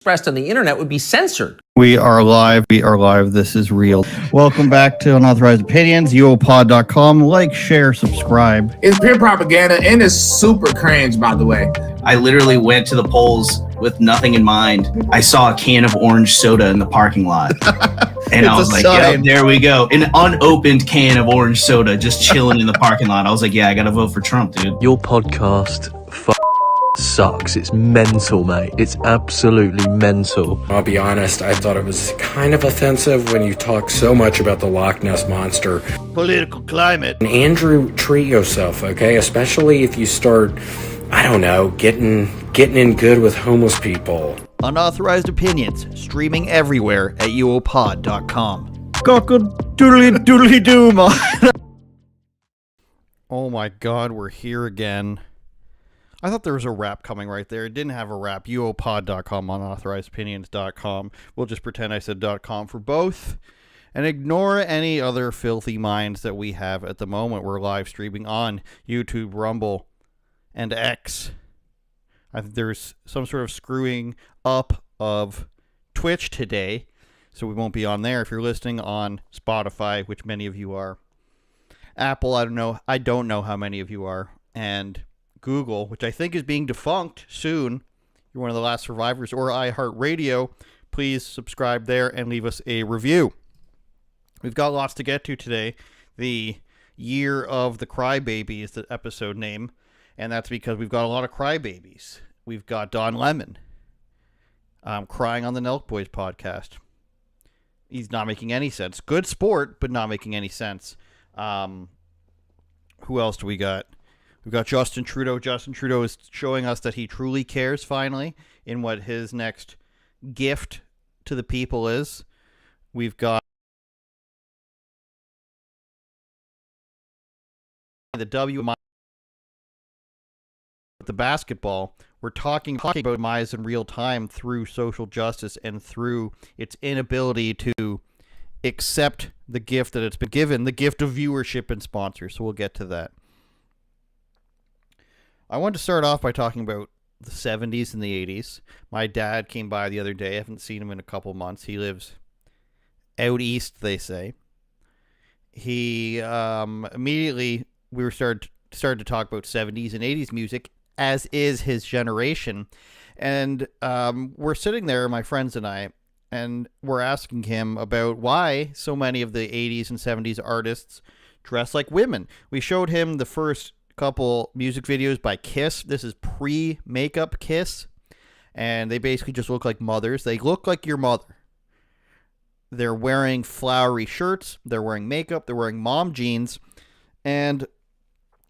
expressed on the internet would be censored. We are live. We are live. This is real. Welcome back to Unauthorized Opinions, UOPod.com. Like, share, subscribe. It's pure propaganda and it's super cringe, by the way. I literally went to the polls with nothing in mind. I saw a can of orange soda in the parking lot. And I was like, yeah, there we go. An unopened can of orange soda just chilling in the parking lot. I was like, yeah, I got to vote for Trump, dude. Your podcast sucks. It's mental, mate. It's absolutely mental. I'll be honest, I thought it was kind of offensive when you talk so much about the Loch Ness Monster. Political climate. And Andrew, treat yourself, okay? Especially if you start, I don't know, getting in good with homeless people. Unauthorized Opinions, streaming everywhere at uopod.com. Cockle-doodly-doodly-doo, man. Oh my god, we're here again. I thought there was a rap coming right there. It didn't have a rap. uopod.com, unauthorizedopinions.com. We'll just pretend I said .com for both. And ignore any other filthy minds that we have at the moment. We're live streaming on YouTube, Rumble, and X. I think there's some sort of screwing up of Twitch today, so we won't be on there. If you're listening on Spotify, which many of you are, Apple, I don't know how many of you are, and Google, which I think is being defunct soon, you're one of the last survivors, or iHeartRadio, please subscribe there and leave us a review. We've got lots to get to today. The Year of the Crybaby is the episode name, and that's because we've got a lot of crybabies. We've got Don Lemon crying on the NELK Boys podcast. He's not making any sense. Good sport, but not making any sense. Who else do we got? We've got Justin Trudeau. Justin Trudeau is showing us that he truly cares, finally, in what his next gift to the people is. We've got the WNBA, the basketball. We're talking about demise in real time through social justice and through its inability to accept the gift that it's been given, the gift of viewership and sponsors. So we'll get to that. I want to start off by talking about the 70s and the 80s. My dad came by the other day. I haven't seen him in a couple months. He lives out east, they say. He immediately, we were started to talk about 70s and 80s music, as is his generation. And we're sitting there, my friends and I, and we're asking him about why so many of the 80s and 70s artists dress like women. We showed him the first couple music videos by Kiss. This is pre-makeup Kiss, and they basically just look like mothers. They look like your mother. They're wearing flowery shirts, they're wearing makeup, they're wearing mom jeans, and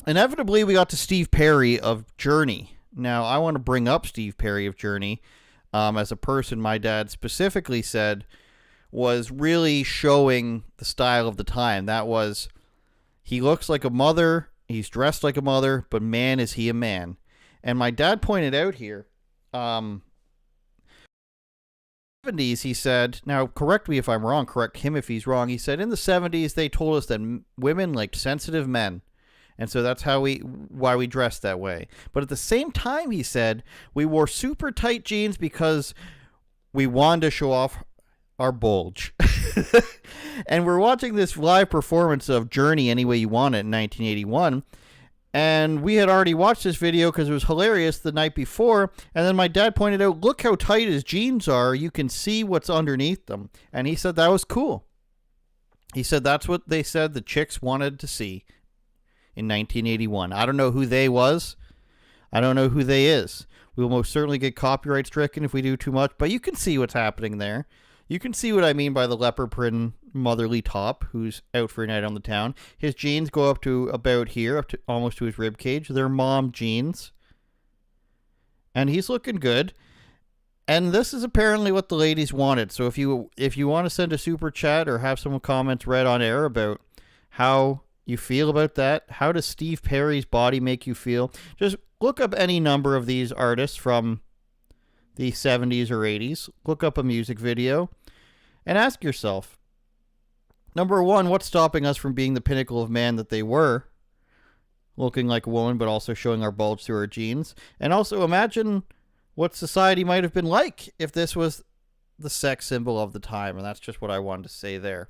inevitably we got to Steve Perry of Journey. Now, I want to bring up Steve Perry of Journey as a person my dad specifically said was really showing the style of the time. That was, he looks like a mother, he's dressed like a mother, but man, is he a man. And my dad pointed out here, 70s, he said, now correct me if I'm wrong, correct him if he's wrong, he said in the 70s they told us that women liked sensitive men. And so that's why we dressed that way. But at the same time, he said, we wore super tight jeans because we wanted to show off our bulge. And we're watching this live performance of Journey Any Way You Want It in 1981. And we had already watched this video because it was hilarious the night before. And then my dad pointed out, look how tight his jeans are. You can see what's underneath them. And he said that was cool. He said that's what they said the chicks wanted to see in 1981. I don't know who they was. I don't know who they is. We'll most certainly get copyright stricken if we do too much. But you can see what's happening there. You can see what I mean by the leopard print motherly top who's out for a night on the town. His jeans go up to about here, up to almost to his rib cage. They're mom jeans. And he's looking good. And this is apparently what the ladies wanted. So if you want to send a super chat or have some comments read on air about how you feel about that, how does Steve Perry's body make you feel? Just look up any number of these artists from the 70s or 80s. Look up a music video and ask yourself, number one, what's stopping us from being the pinnacle of man that they were? Looking like a woman, but also showing our bulge through our jeans. And also imagine what society might have been like if this was the sex symbol of the time, and that's just what I wanted to say there.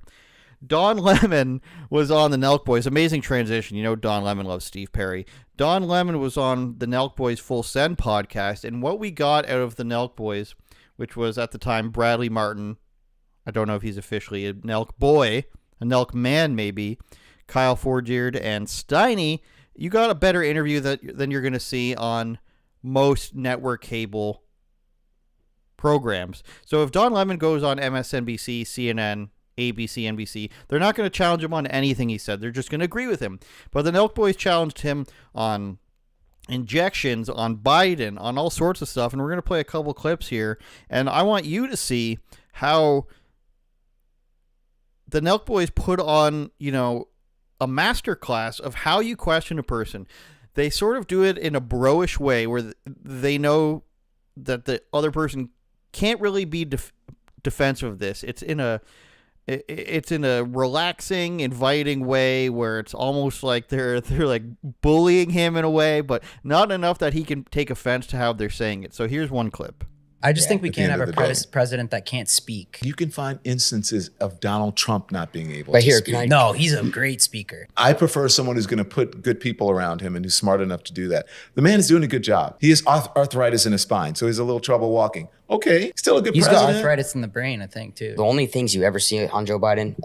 Don Lemon was on the NELK Boys. Amazing transition. You know Don Lemon loves Steve Perry. Don Lemon was on the NELK Boys Full Send podcast, and what we got out of the NELK Boys, which was at the time Bradley Martin, I don't know if he's officially a NELK boy, a NELK man maybe, Kyle Forgeard, and Steiny, you got a better interview than you're going to see on most network cable programs. So if Don Lemon goes on MSNBC, CNN, ABC, NBC, they're not going to challenge him on anything he said. They're just going to agree with him. But the NELK Boys challenged him on injections, on Biden, on all sorts of stuff. And we're going to play a couple clips here. And I want you to see how the NELK Boys put on, a masterclass of how you question a person. They sort of do it in a bro-ish way where they know that the other person can't really be defensive of this. It's in a relaxing, inviting way where it's almost like they're like bullying him in a way, but not enough that he can take offense to how they're saying it. So here's one clip. I just think we can't have a president that can't speak. You can find instances of Donald Trump not being able to speak. No, he's a great speaker. I prefer someone who's going to put good people around him and who's smart enough to do that. The man is doing a good job. He has arthritis in his spine, so he's a little trouble walking. Okay, still a good president. He's got arthritis in the brain, I think, too. The only things you ever see on Joe Biden,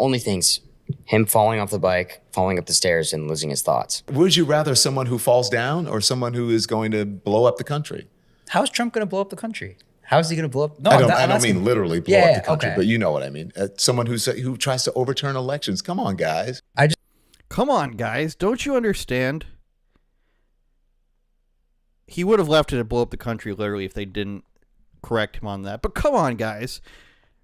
him falling off the bike, falling up the stairs, and losing his thoughts. Would you rather someone who falls down or someone who is going to blow up the country? How's Trump going to blow up the country? How's he going to blow up? No, I don't mean literally blow up the country, but you know what I mean. Someone who tries to overturn elections. Come on, guys. Come on, guys. Don't you understand? He would have left it to blow up the country literally if they didn't correct him on that. But come on, guys.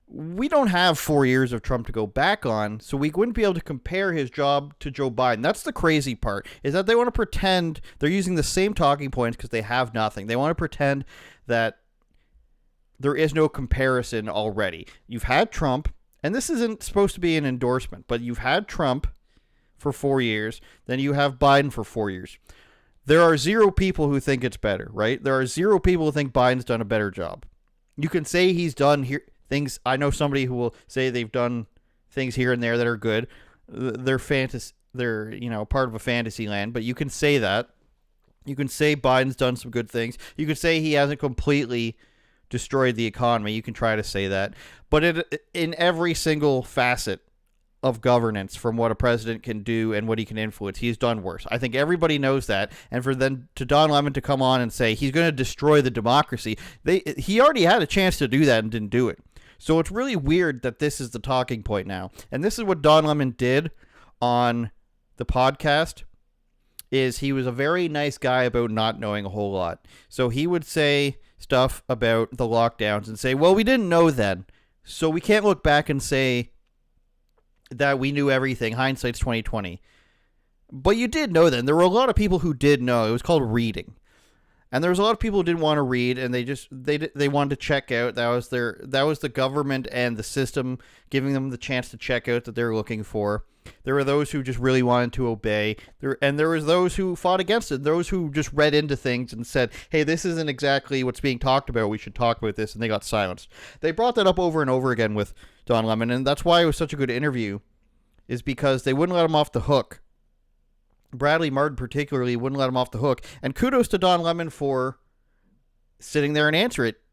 We don't have 4 years of Trump to go back on, so we wouldn't be able to compare his job to Joe Biden. That's the crazy part, is that they want to pretend they're using the same talking points because they have nothing. They want to pretend that there is no comparison already. You've had Trump, and this isn't supposed to be an endorsement, but you've had Trump for 4 years, then you have Biden for 4 years. There are zero people who think it's better, right? There are zero people who think Biden's done a better job. You can say he's done things. I know somebody who will say they've done things here and there that are good. They're part of a fantasy land, but you can say that. You can say Biden's done some good things. You can say he hasn't completely destroyed the economy. You can try to say that. But in every single facet of governance, from what a president can do and what he can influence, he's done worse. I think everybody knows that. And for then to Don Lemon to come on and say he's going to destroy the democracy, he already had a chance to do that and didn't do it. So it's really weird that this is the talking point now. And this is what Don Lemon did on the podcast. Is he was a very nice guy about not knowing a whole lot. So he would say stuff about the lockdowns and say, well, we didn't know then, so we can't look back and say that we knew everything. Hindsight's 2020. But you did know then. There were a lot of people who did know. It was called reading. And there was a lot of people who didn't want to read, and they wanted to check out. That was the government and the system giving them the chance to check out that they were looking for. There were those who just really wanted to obey. There was those who fought against it. Those who just read into things and said, hey, this isn't exactly what's being talked about. We should talk about this. And they got silenced. They brought that up over and over again with Don Lemon. And that's why it was such a good interview, is because they wouldn't let him off the hook. Bradley Martin particularly wouldn't let him off the hook. And kudos to Don Lemon for sitting there and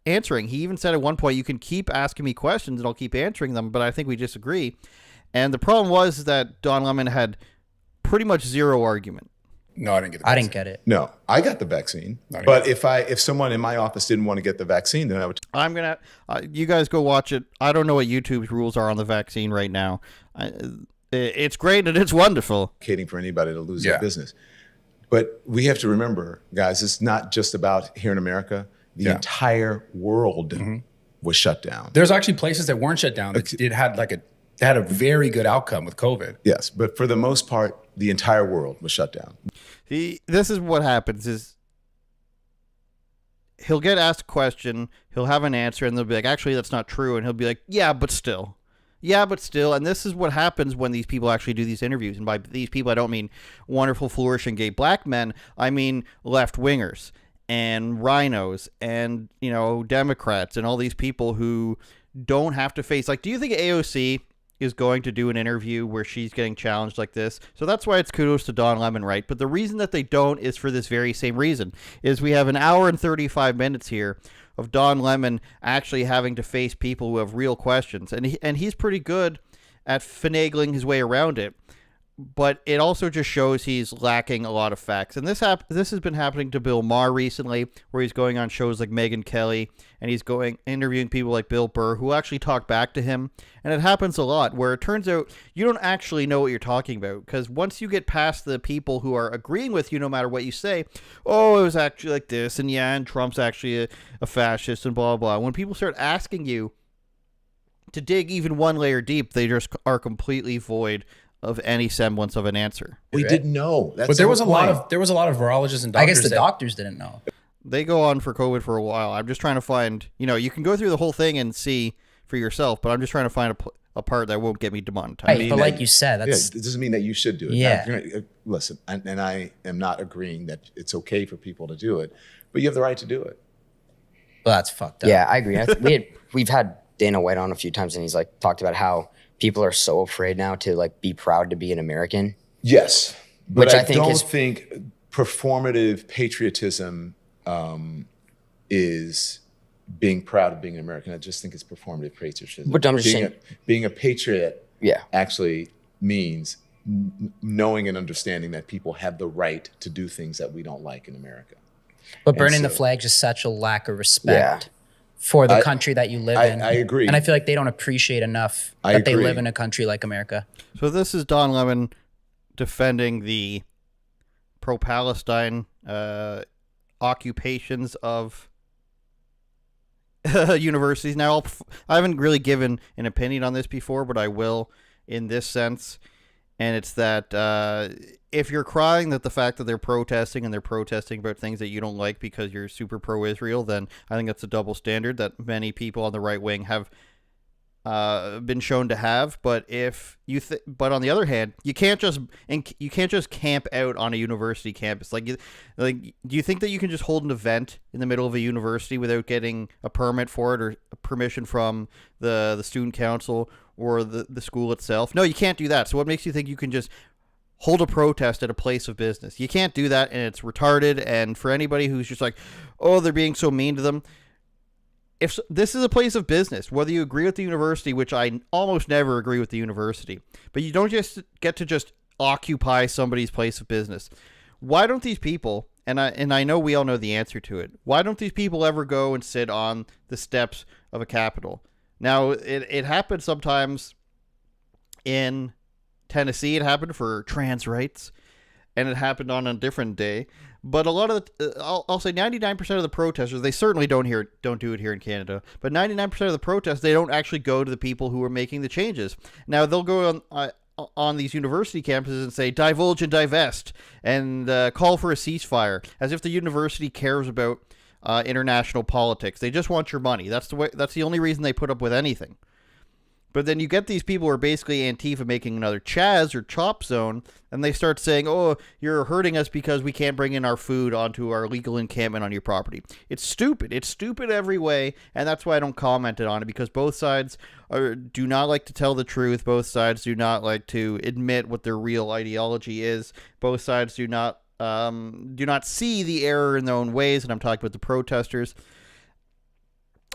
answering. He even said at one point, you can keep asking me questions and I'll keep answering them, but I think we disagree. And the problem was that Don Lemon had pretty much zero argument. No, I didn't get the vaccine. I didn't get it. No, I got the vaccine. But if someone in my office didn't want to get the vaccine, then I would. I'm going to, you guys go watch it. I don't know what YouTube's rules are on the vaccine right now. It's great and it's wonderful. Advocating for anybody to lose their business. But we have to remember, guys, it's not just about here in America. The entire world was shut down. There's actually places that weren't shut down. It had they had a very good outcome with COVID. Yes, but for the most part, the entire world was shut down. This is what happens is he'll get asked a question, he'll have an answer, and they'll be like, actually, that's not true. And he'll be like, yeah, but still. And this is what happens when these people actually do these interviews. And by these people, I don't mean wonderful, flourishing gay black men. I mean left-wingers. and rhinos and, you know, Democrats and all these people who don't have to face, like, do you think AOC is going to do an interview where she's getting challenged like this? So that's why it's kudos to Don Lemon, right? But the reason that they don't is for this very same reason, is we have an hour and 35 minutes here of Don Lemon actually having to face people who have real questions. And he's pretty good at finagling his way around it. But it also just shows he's lacking a lot of facts. And this has been happening to Bill Maher recently, where he's going on shows like Megyn Kelly, and he's interviewing people like Bill Burr, who actually talk back to him. And it happens a lot, where it turns out you don't actually know what you're talking about. Because once you get past the people who are agreeing with you, no matter what you say, oh, it was actually like this, and yeah, and Trump's actually a fascist, and blah, blah. When people start asking you to dig even one layer deep, they just are completely void of any semblance of an answer. We didn't know. But there was a lot of virologists and doctors. I guess the doctors didn't know. They go on for COVID for a while. I'm just trying to find, you know, you can go through the whole thing and see for yourself, but I'm just trying to find a part that won't get me demonetized. Right, but like you said, that's... Yeah, it doesn't mean that you should do it. Yeah. Listen, and I am not agreeing that it's okay for people to do it, but you have the right to do it. Well, that's fucked up. Yeah, I agree. We've had Dana White on a few times, and he's like talked about how people are so afraid now to like be proud to be an American. Yes, but which I don't think performative patriotism is being proud of being an American. I just think it's performative patriotism. But I'm just saying, being a patriot, yeah, actually means knowing and understanding that people have the right to do things that we don't like in America. But burning the flag is such a lack of respect. Yeah. For the country that you live in. I agree. And I feel like they don't appreciate enough that they live in a country like America. So this is Don Lemon defending the pro-Palestine occupations of universities. Now, I haven't really given an opinion on this before, but I will in this sense. And it's that if you're crying that the fact that they're protesting and they're protesting about things that you don't like because you're super pro-Israel, then I think that's a double standard that many people on the right wing have been shown to have. But if you, but on the other hand, you can't just camp out on a university campus. Like, do you think that you can just hold an event in the middle of a university without getting a permit for it or permission from the student council or the school itself? No, you can't do that. So what makes you think you can just hold a protest at a place of business? You can't do that, and it's retarded. And for anybody who's just like, oh, they're being so mean to them, if this is a place of business, whether you agree with the university, which I almost never agree with the university, but you don't just get to just occupy somebody's place of business. Why don't these people, and I know we all know the answer to it, why don't these people ever go and sit on the steps of a Capitol? Now, it happens sometimes in Tennessee. It happened for trans rights, and it happened on a different day. But a lot of I'll say 99% of the protesters, they certainly don't do it here in Canada, but 99% of the protests, they don't actually go to the people who are making the changes. Now, they'll go on these university campuses and say, divulge and divest, and call for a ceasefire, as if the university cares about international politics. They just want your money. That's the only reason they put up with anything. But then you get these people who are basically Antifa making another Chaz or Chop Zone, and they start saying, oh, you're hurting us because we can't bring in our food onto our legal encampment on your property. It's stupid. It's stupid every way, and that's why I don't comment on it, because both sides do not like to tell the truth. Both sides do not like to admit what their real ideology is. Both sides do not see the error in their own ways, and I'm talking about the protesters.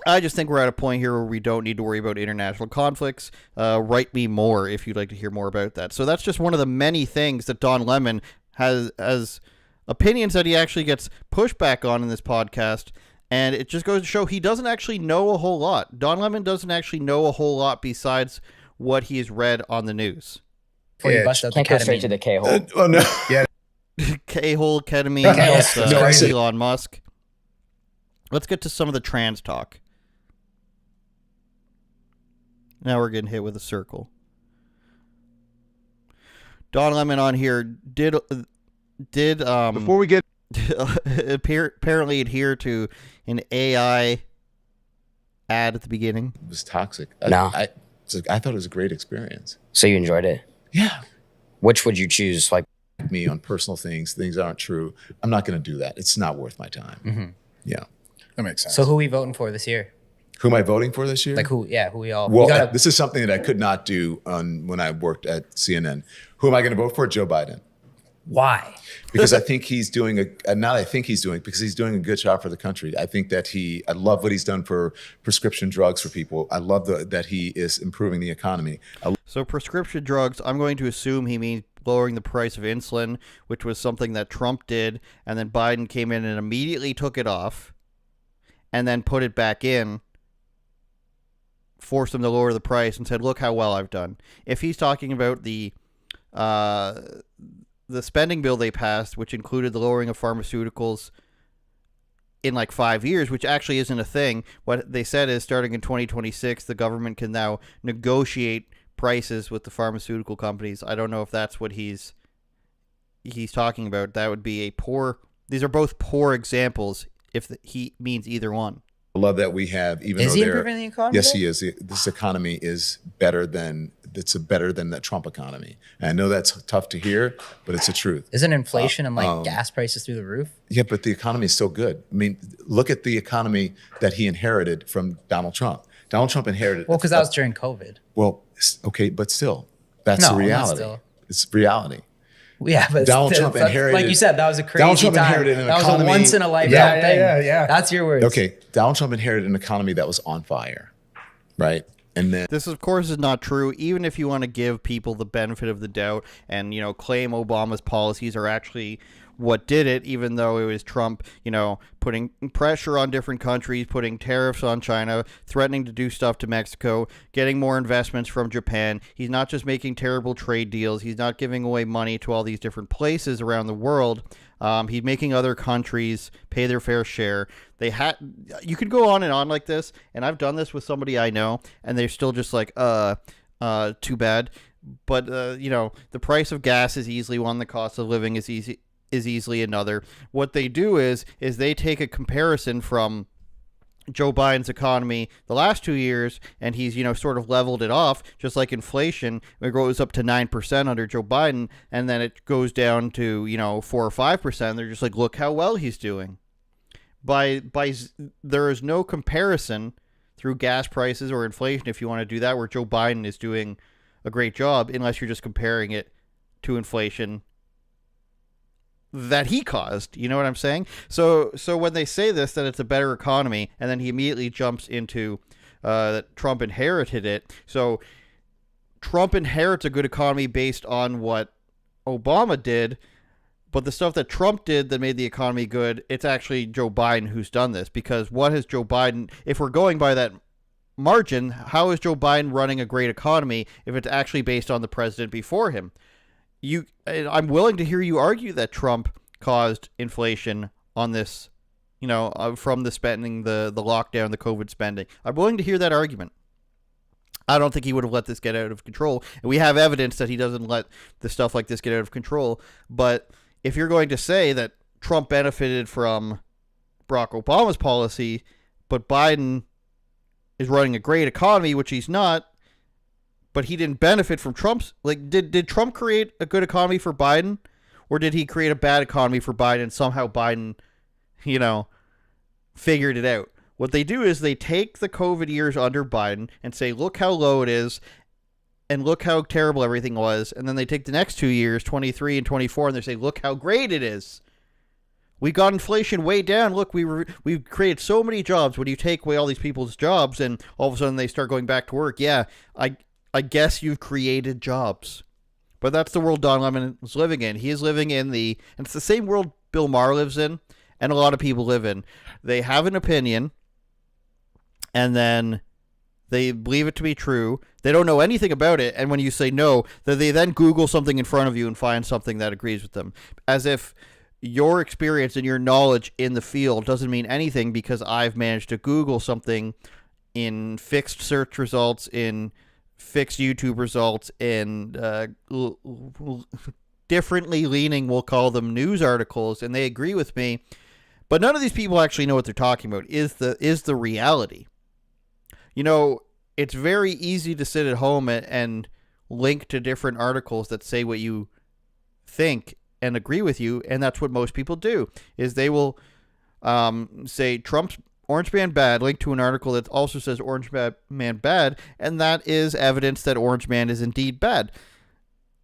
I just think we're at a point here where we don't need to worry about international conflicts. Write me more if you'd like to hear more about that. So that's just one of the many things that Don Lemon has as opinions that he actually gets pushback on in this podcast. And it just goes to show he doesn't actually know a whole lot. Don Lemon doesn't actually know a whole lot besides what he has read on the news. Can't go straight to the K-hole. Oh, no. Yeah. K-hole, ketamine, Elon Musk. Let's get to some of the trans talk. Now we're getting hit with a circle. Don Lemon on here did before we get apparently adhere to an AI ad at the beginning. It was toxic. No. I thought it was a great experience. So you enjoyed it? Yeah. Which would you choose? Like, me on personal things that aren't true. I'm not going to do that. It's not worth my time. Yeah. That makes sense. So who are we voting for this year? Who am I voting for this year? Like who we all. Well, this is something that I could not do when I worked at CNN. Who am I going to vote for? Joe Biden. Why? Because I think he's doing because he's doing a good job for the country. I think that I love what he's done for prescription drugs for people. I love that he is improving the economy. So prescription drugs, I'm going to assume he means lowering the price of insulin, which was something that Trump did, and then Biden came in and immediately took it off and then put it back in, forced him to lower the price and said, look how well I've done. If he's talking about the spending bill they passed, which included the lowering of pharmaceuticals in like 5 years, which actually isn't a thing. What they said is starting in 2026, the government can now negotiate prices with the pharmaceutical companies. I don't know if that's what he's talking about. That would be these are both poor examples if he means either one. I love that we have, is he improving the economy? Yes, he is. This economy is better than the Trump economy. And I know that's tough to hear, but it's the truth. Isn't inflation and like gas prices through the roof? Yeah, but the economy is still good. I mean, look at the economy that he inherited from Donald Trump. Donald Trump inherited. Well, because that was during COVID. Well, okay, but still, that's the reality. It's reality. Yeah, but Donald Trump inherited, like you said, that was a crazy Donald Trump time. Inherited an that economy, was a once in a lifetime thing. Yeah. That's your words. Okay, Donald Trump inherited an economy that was on fire, right? And then this, of course, is not true. Even if you want to give people the benefit of the doubt and claim Obama's policies are actually what did it, even though it was Trump, putting pressure on different countries, putting tariffs on China, threatening to do stuff to Mexico, getting more investments from Japan. He's not just making terrible trade deals. He's not giving away money to all these different places around the world. He's making other countries pay their fair share. You could go on and on like this, and I've done this with somebody I know, and they're still just like, too bad. But, the price of gas is easily one. The cost of living is easily another. What they do is they take a comparison from Joe Biden's economy the last 2 years, and he's sort of leveled it off, just like inflation. It goes up to 9% under Joe Biden, and then it goes down to 4 or 5%. They're just like, look how well he's doing. There is no comparison through gas prices or inflation, if you want to do that, where Joe Biden is doing a great job, unless you're just comparing it to inflation that he caused. You know what I'm saying? So when they say this, that it's a better economy, and then he immediately jumps into that Trump inherited it. So Trump inherits a good economy based on what Obama did, but the stuff that Trump did that made the economy good, it's actually Joe Biden who's done this. Because what has Joe Biden, if we're going by that margin, how is Joe Biden running a great economy if it's actually based on the president before him? I'm willing to hear you argue that Trump caused inflation on this, from the spending, the lockdown, the COVID spending. I'm willing to hear that argument. I don't think he would have let this get out of control. And we have evidence that he doesn't let the stuff like this get out of control. But if you're going to say that Trump benefited from Barack Obama's policy, but Biden is running a great economy, which he's not, but he didn't benefit from Trump's. Like, did Trump create a good economy for Biden, or did he create a bad economy for Biden? And somehow Biden, figured it out. What they do is they take the COVID years under Biden and say, look how low it is, and look how terrible everything was. And then they take the next 2 years, 23 and 24, and they say, look how great it is. We got inflation way down. Look, we've created so many jobs. When you take away all these people's jobs, and all of a sudden they start going back to work, yeah, I guess you've created jobs. But that's the world Don Lemon is living in. He is living in and it's the same world Bill Maher lives in, and a lot of people live in. They have an opinion, and then they believe it to be true. They don't know anything about it, and when you say no, they then Google something in front of you and find something that agrees with them. As if your experience and your knowledge in the field doesn't mean anything because I've managed to Google something in fixed search results, in fixed YouTube results, and differently leaning, we'll call them, news articles, and they agree with me. But none of these people actually know what they're talking about, is the reality. It's very easy to sit at home and link to different articles that say what you think and agree with you, and that's what most people do, is they will say Trump's Orange Man bad, linked to an article that also says Orange Man bad, and that is evidence that Orange Man is indeed bad.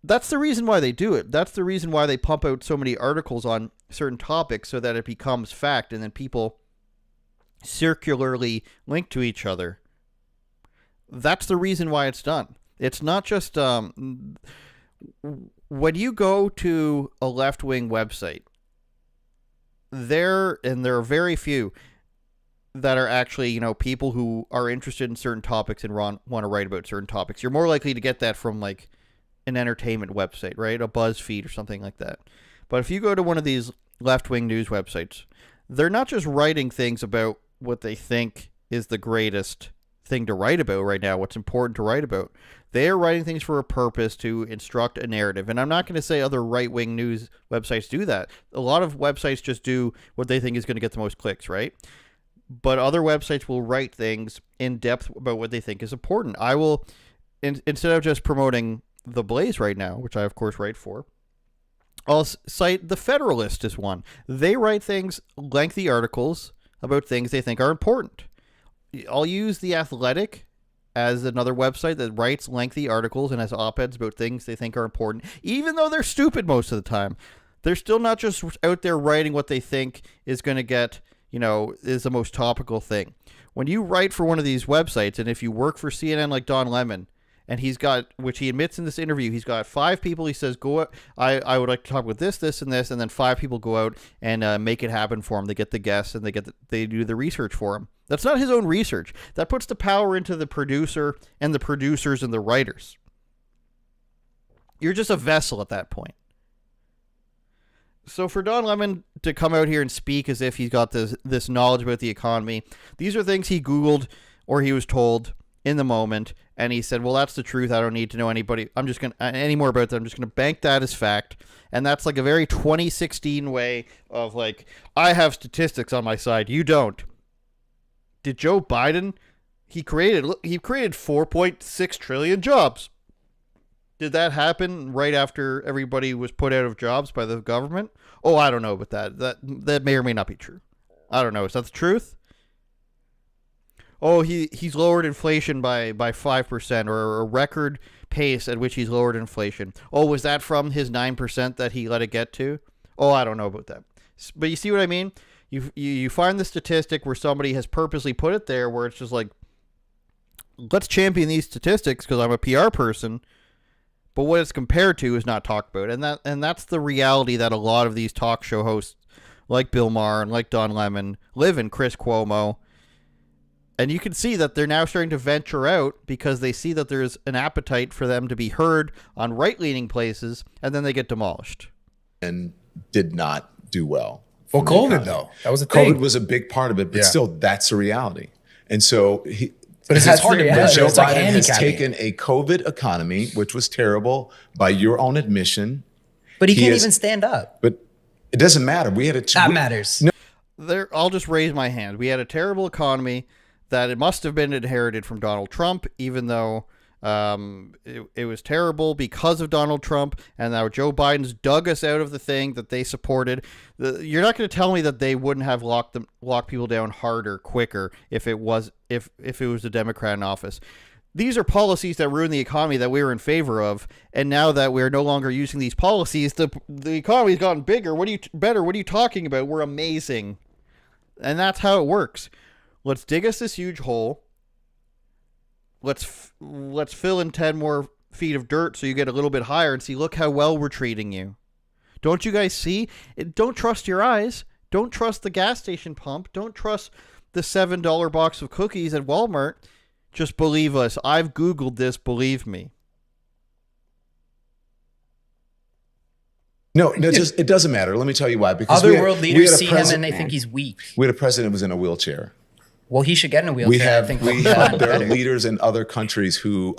That's the reason why they do it. That's the reason why they pump out so many articles on certain topics, so that it becomes fact, and then people circularly link to each other. That's the reason why it's done. It's not just when you go to a left-wing website, there are very few that are actually, people who are interested in certain topics and want to write about certain topics. You're more likely to get that from like an entertainment website, right? A BuzzFeed or something like that. But if you go to one of these left-wing news websites, they're not just writing things about what they think is the greatest thing to write about right now, what's important to write about. They are writing things for a purpose, to instruct a narrative. And I'm not going to say other right-wing news websites do that. A lot of websites just do what they think is going to get the most clicks, right? But other websites will write things in depth about what they think is important. I will, instead of just promoting The Blaze right now, which I of course write for, I'll cite The Federalist as one. They write things, lengthy articles about things they think are important. I'll use The Athletic as another website that writes lengthy articles and has op-eds about things they think are important, even though they're stupid most of the time. They're still not just out there writing what they think is going to get, is the most topical thing. When you write for one of these websites, and if you work for CNN like Don Lemon, and he's got, which he admits in this interview, he's got 5 people. He says, go out, I would like to talk about this, this, and this, and then 5 people go out and make it happen for him. They get the guests, and they do the research for him. That's not his own research. That puts the power into the producer and the producers and the writers. You're just a vessel at that point. So for Don Lemon to come out here and speak as if he's got this knowledge about the economy, these are things he Googled or he was told in the moment, and he said, well, that's the truth. I don't need to know any more about that. I'm just going to bank that as fact. And that's like a very 2016 way of like, I have statistics on my side. You don't. Did Joe Biden, he created 4.6 trillion jobs. Did that happen right after everybody was put out of jobs by the government? Oh, I don't know about that. That may or may not be true. I don't know. Is that the truth? Oh, he's lowered inflation by 5%, or a record pace at which he's lowered inflation. Oh, was that from his 9% that he let it get to? Oh, I don't know about that. But you see what I mean? You find the statistic where somebody has purposely put it there, where it's just like, let's champion these statistics because I'm a PR person, but what it's compared to is not talked about. And that's the reality that a lot of these talk show hosts like Bill Maher and like Don Lemon live in, Chris Cuomo. And you can see that they're now starting to venture out because they see that there's an appetite for them to be heard on right-leaning places, and then they get demolished. And did not do well. Well, COVID, though. That was a thing. COVID was a big part of it, but still, that's a reality. And so but it's hard to imagine. Joe Biden has taken a COVID economy, which was terrible by your own admission. But he can't even stand up. But it doesn't matter. That matters. No. I'll just raise my hand. We had a terrible economy that it must have been inherited from Donald Trump, even though it was terrible because of Donald Trump, and now Joe Biden's dug us out of the thing that they supported. You're not going to tell me that they wouldn't have locked people down harder, quicker, if it was the Democrat in office. These are policies that ruin the economy that we were in favor of, and now that we're no longer using these policies, the economy's gotten bigger. What are you talking about? We're amazing. And that's how it works. Let's dig us this huge hole. Let's fill in 10 more feet of dirt so you get a little bit higher and see, look how well we're treating you. Don't you guys see? Don't trust your eyes. Don't trust the gas station pump. Don't trust the $7 box of cookies at Walmart. Just believe us. I've Googled this. Believe me. No, it doesn't matter. Let me tell you why. Because other world leaders see him and they think he's weak. We had a president who was in a wheelchair. Well, he should get in a wheelchair. There are leaders in other countries who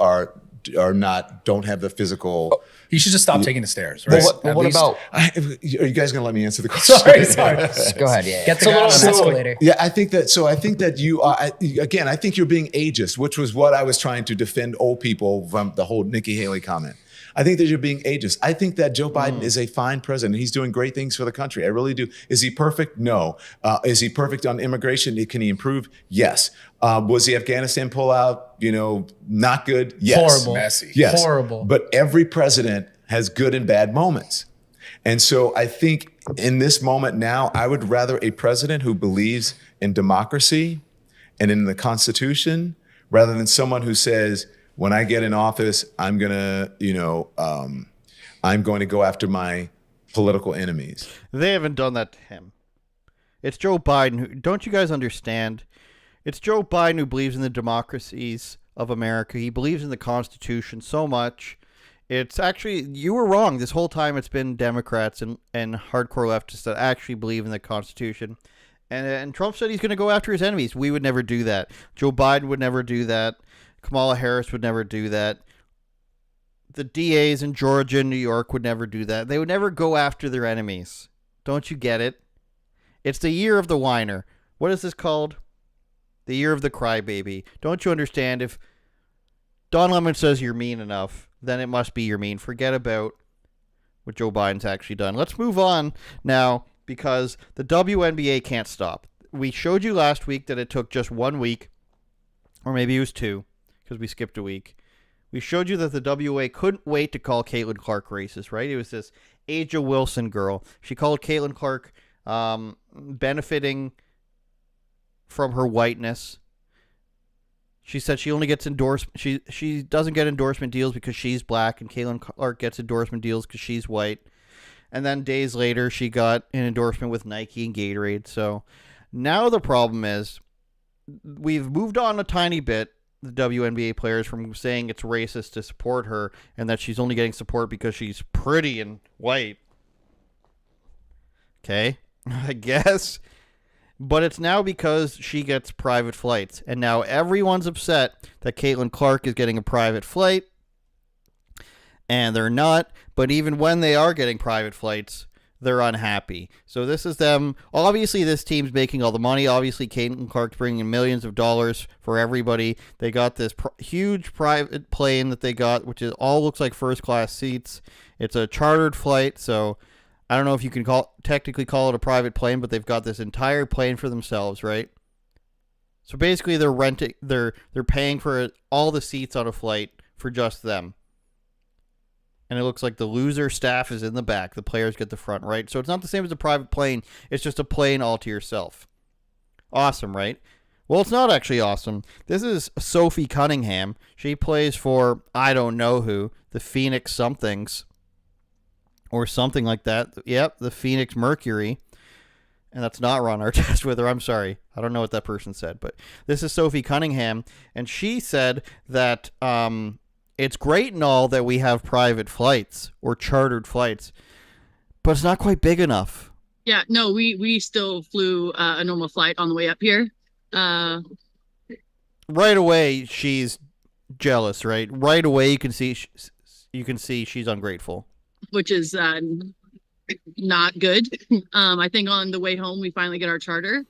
don't have the physical. He should just stop taking the stairs. Right? Well, what about? Are you guys going to let me answer the question? Sorry. Go ahead. Yeah. Get the guy on the escalator. Yeah, I think that you are. Again, I think you're being ageist, which was what I was trying to defend old people from the whole Nikki Haley comment. I think that you're being ageist. I think that Joe Biden is a fine president. He's doing great things for the country. I really do. Is he perfect? No. Is he perfect on immigration? Can he improve? Yes. Was the Afghanistan pullout, not good? Yes. Horrible. Messy. Yes. Horrible. But every president has good and bad moments. And so I think in this moment now, I would rather a president who believes in democracy and in the Constitution rather than someone who says, when I get in office, I'm going to, I'm going to go after my political enemies. They haven't done that to him. It's Joe Biden who, don't you guys understand? It's Joe Biden who believes in the democracies of America. He believes in the Constitution so much. It's actually, you were wrong. This whole time it's been Democrats and hardcore leftists that actually believe in the Constitution. And Trump said he's going to go after his enemies. We would never do that. Joe Biden would never do that. Kamala Harris would never do that. The DAs in Georgia and New York would never do that. They would never go after their enemies. Don't you get it? It's the year of the whiner. What is this called? The year of the crybaby. Don't you understand? If Don Lemon says you're mean enough, then it must be you're mean. Forget about what Joe Biden's actually done. Let's move on now because the WNBA can't stop. We showed you last week that it took just 1 week, or maybe it was 2, because we skipped a week. We showed you that the WA couldn't wait to call Caitlin Clark racist, right? It was this Aja Wilson girl. She called Caitlin Clark benefiting from her whiteness. She said she only gets she doesn't get endorsement deals because she's black, and Caitlin Clark gets endorsement deals because she's white. And then days later, she got an endorsement with Nike and Gatorade. So now the problem is we've moved on a tiny bit, the WNBA players, from saying it's racist to support her and that she's only getting support because she's pretty and white. Okay, I guess. But it's now because she gets private flights. And now everyone's upset that Caitlin Clark is getting a private flight. And they're not. But even when they are getting private flights, they're unhappy. So this is them. Obviously, this team's making all the money. Obviously, Caitlin Clark's bringing in millions of dollars for everybody. They got this huge private plane that they got, which all looks like first-class seats. It's a chartered flight, so I don't know if you can technically call it a private plane, but they've got this entire plane for themselves, right? So basically, they're paying for all the seats on a flight for just them. And it looks like the loser staff is in the back. The players get the front, right? So it's not the same as a private plane. It's just a plane all to yourself. Awesome, right? Well, it's not actually awesome. This is Sophie Cunningham. She plays for, I don't know who, the Phoenix somethings. Or something like that. Yep, the Phoenix Mercury. And that's not Ron Artest with her. I'm sorry. I don't know what that person said. But this is Sophie Cunningham. And she said that it's great and all that we have private flights or chartered flights, but it's not quite big enough. Yeah, no, we still flew a normal flight on the way up here. Right away, she's jealous, right? Right away, you can see she's ungrateful. Which is not good. I think on the way home, we finally get our charter.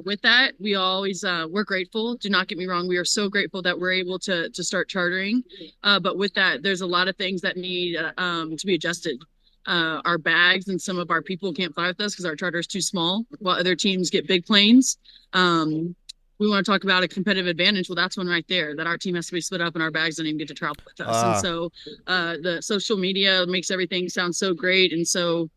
With that, we always, we're grateful. Do not get me wrong. We are so grateful that we're able to start chartering. But with that, there's a lot of things that need to be adjusted. Our bags and some of our people can't fly with us because our charter is too small, while other teams get big planes. We want to talk about a competitive advantage. Well, that's one right there, that our team has to be split up and our bags don't even get to travel with us. And so the social media makes everything sound so great. And so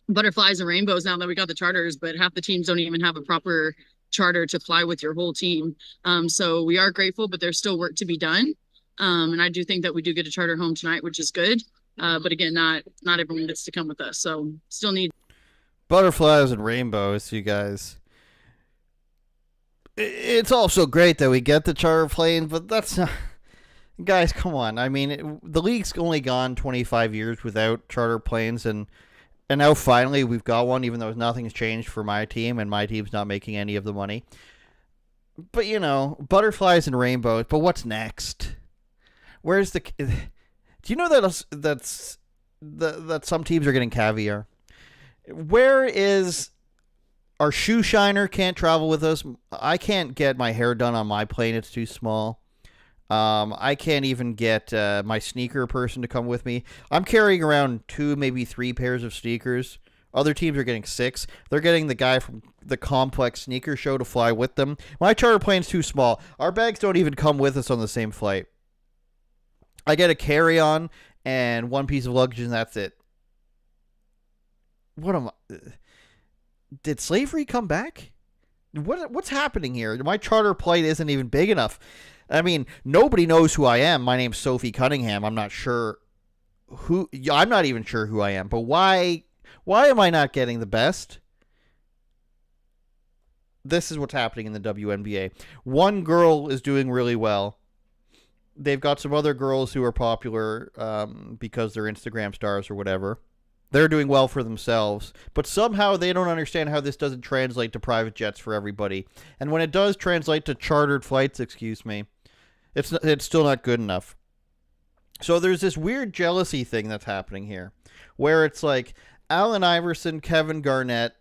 butterflies and rainbows now that we got the charters, but half the teams don't even have a proper charter to fly with your whole team. So we are grateful, but there's still work to be done. And I do think that we do get a charter home tonight, which is good. But again, not everyone gets to come with us. So still need butterflies and rainbows, you guys. It's also great that we get the charter plane, but that's not... Guys, come on. I mean, the league's only gone 25 years without charter planes, and now finally we've got one, even though nothing's changed for my team, and my team's not making any of the money. But, butterflies and rainbows, but what's next? Where's the... Do you know that some teams are getting caviar? Where is... Our shoe shiner can't travel with us. I can't get my hair done on my plane. It's too small. I can't even get my sneaker person to come with me. I'm carrying around 2, maybe 3 pairs of sneakers. Other teams are getting 6. They're getting the guy from the Complex Sneaker Show to fly with them. My charter plane's too small. Our bags don't even come with us on the same flight. I get a carry-on and 1 piece of luggage, and that's it. What am I? Did slavery come back? What's happening here? My charter plane isn't even big enough. I mean, nobody knows who I am. My name's Sophie Cunningham. I'm not even sure who I am. But why am I not getting the best? This is what's happening in the WNBA. One girl is doing really well. They've got some other girls who are popular because they're Instagram stars or whatever. They're doing well for themselves, but somehow they don't understand how this doesn't translate to private jets for everybody. And when it does translate to chartered flights, it's still not good enough. So there's this weird jealousy thing that's happening here, where it's like Allen Iverson, Kevin Garnett.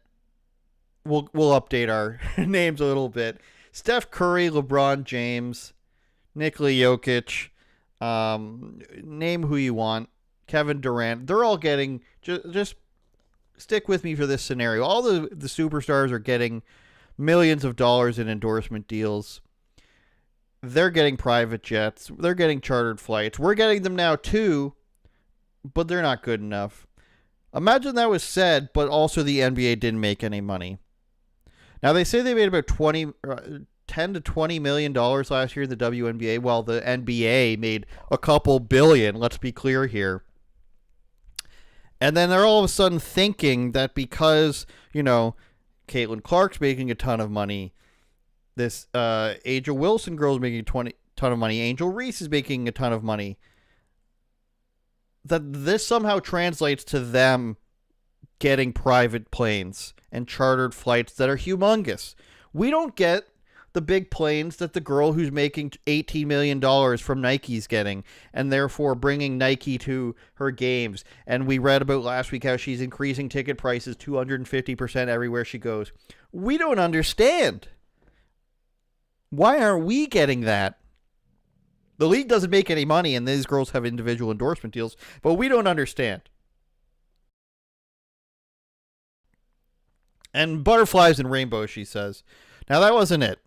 We'll update our names a little bit. Steph Curry, LeBron James, Nikola Jokic. Name who you want. Kevin Durant. They're all getting, just stick with me for this scenario. All the superstars are getting millions of dollars in endorsement deals. They're getting private jets. They're getting chartered flights. We're getting them now too, but they're not good enough. Imagine that was said, but also the NBA didn't make any money. Now they say they made about $10 to $20 million last year in the WNBA, while the NBA made a couple billion. Let's be clear here. And then they're all of a sudden thinking that because, Caitlin Clark's making a ton of money, this Angel Wilson girl's making a ton of money, Angel Reese is making a ton of money, that this somehow translates to them getting private planes and chartered flights that are humongous. We don't get the big planes that the girl who's making $18 million from Nike's getting, and therefore bringing Nike to her games. And we read about last week how she's increasing ticket prices 250% everywhere she goes. We don't understand. Why aren't we getting that? The league doesn't make any money, and these girls have individual endorsement deals, but we don't understand. And butterflies and rainbows, she says. Now, that wasn't it.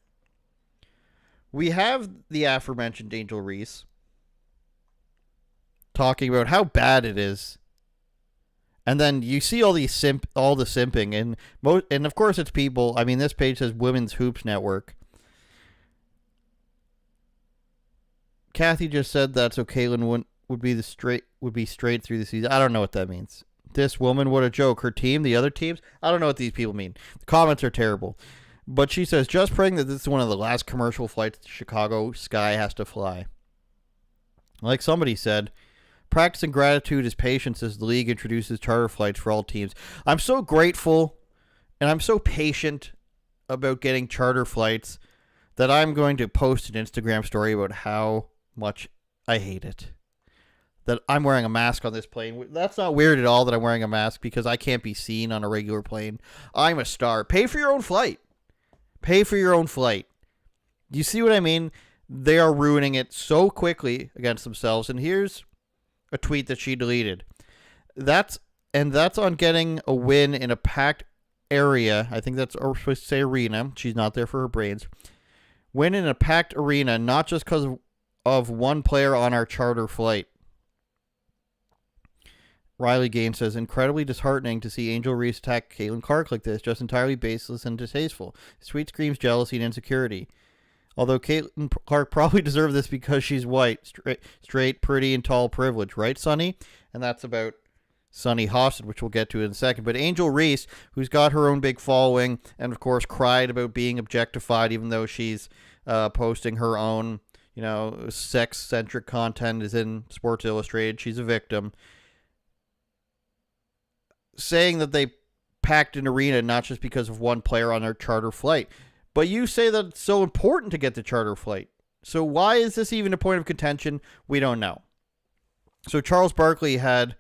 We have the aforementioned Angel Reese talking about how bad it is. And then you see all the simping, and of course it's people. I mean, this page says Women's Hoops Network. Kathy just said that so Caitlin would be straight through the season. I don't know what that means. This woman, what a joke. Her team, the other teams, I don't know what these people mean. The comments are terrible. But she says, just praying that this is one of the last commercial flights Chicago Sky has to fly. Like somebody said, practicing gratitude is patience as the league introduces charter flights for all teams. I'm so grateful and I'm so patient about getting charter flights that I'm going to post an Instagram story about how much I hate it. That I'm wearing a mask on this plane. That's not weird at all that I'm wearing a mask because I can't be seen on a regular plane. I'm a star. Pay for your own flight. Pay for your own flight. Do you see what I mean? They are ruining it so quickly against themselves. And here's a tweet that she deleted. That's on getting a win in a packed area. I think that's, or we're supposed to say arena. She's not there for her brains. Win in a packed arena, not just because of one player on our charter flight. Riley Gaines says, incredibly disheartening to see Angel Reese attack Caitlin Clark like this, just entirely baseless and distasteful. His tweet screams jealousy and insecurity. Although Caitlin Clark probably deserved this because she's white, straight, pretty, and tall privilege, right, Sonny? And that's about Sonny Hostin, which we'll get to in a second. But Angel Reese, who's got her own big following, and of course cried about being objectified, even though she's posting her own, sex-centric content, is in Sports Illustrated. She's a victim. Saying that they packed an arena not just because of one player on their charter flight. But you say that it's so important to get the charter flight. So why is this even a point of contention? We don't know. So Charles Barkley had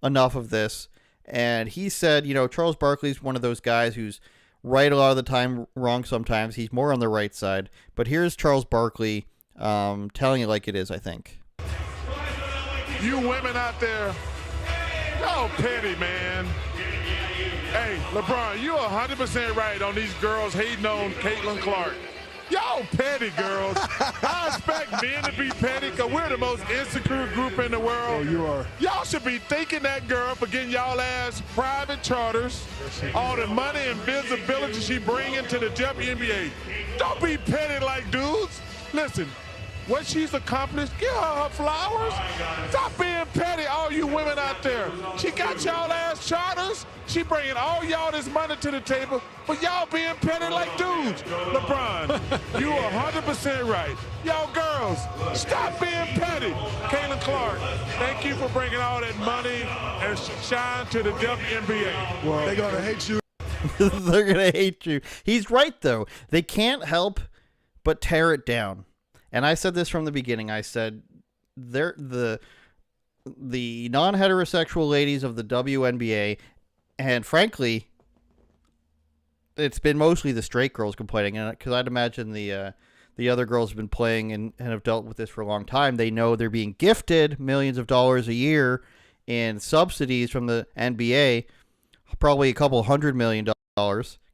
enough of this. And he said, Charles Barkley's one of those guys who's right a lot of the time, wrong sometimes. He's more on the right side. But here's Charles Barkley telling it like it is, I think. You women out there, y'all petty, man. Hey, LeBron, you're 100% right on these girls hating on Caitlin Clark. Y'all petty, girls. I expect men to be petty because we're the most insecure group in the world. Oh, you are. Y'all should be thanking that girl for getting y'all ass private charters, all the money and visibility she bringing to the WNBA. Don't be petty like dudes. Listen, what she's accomplished, give her flowers. Stop being petty, all you women out there. She got y'all ass charters. She bringing all y'all this money to the table, but y'all being petty like dudes. LeBron, you are 100% right. Y'all girls, stop being petty. Caitlin Clark, thank you for bringing all that money and shine to the WNBA. Well, they're going to hate you. They're going to hate you. He's right, though. They can't help but tear it down. And I said this from the beginning. I said they're the non-heterosexual ladies of the WNBA, and frankly, it's been mostly the straight girls complaining. Because I'd imagine the other girls have been playing and have dealt with this for a long time. They know they're being gifted millions of dollars a year in subsidies from the NBA. Probably a couple $100 million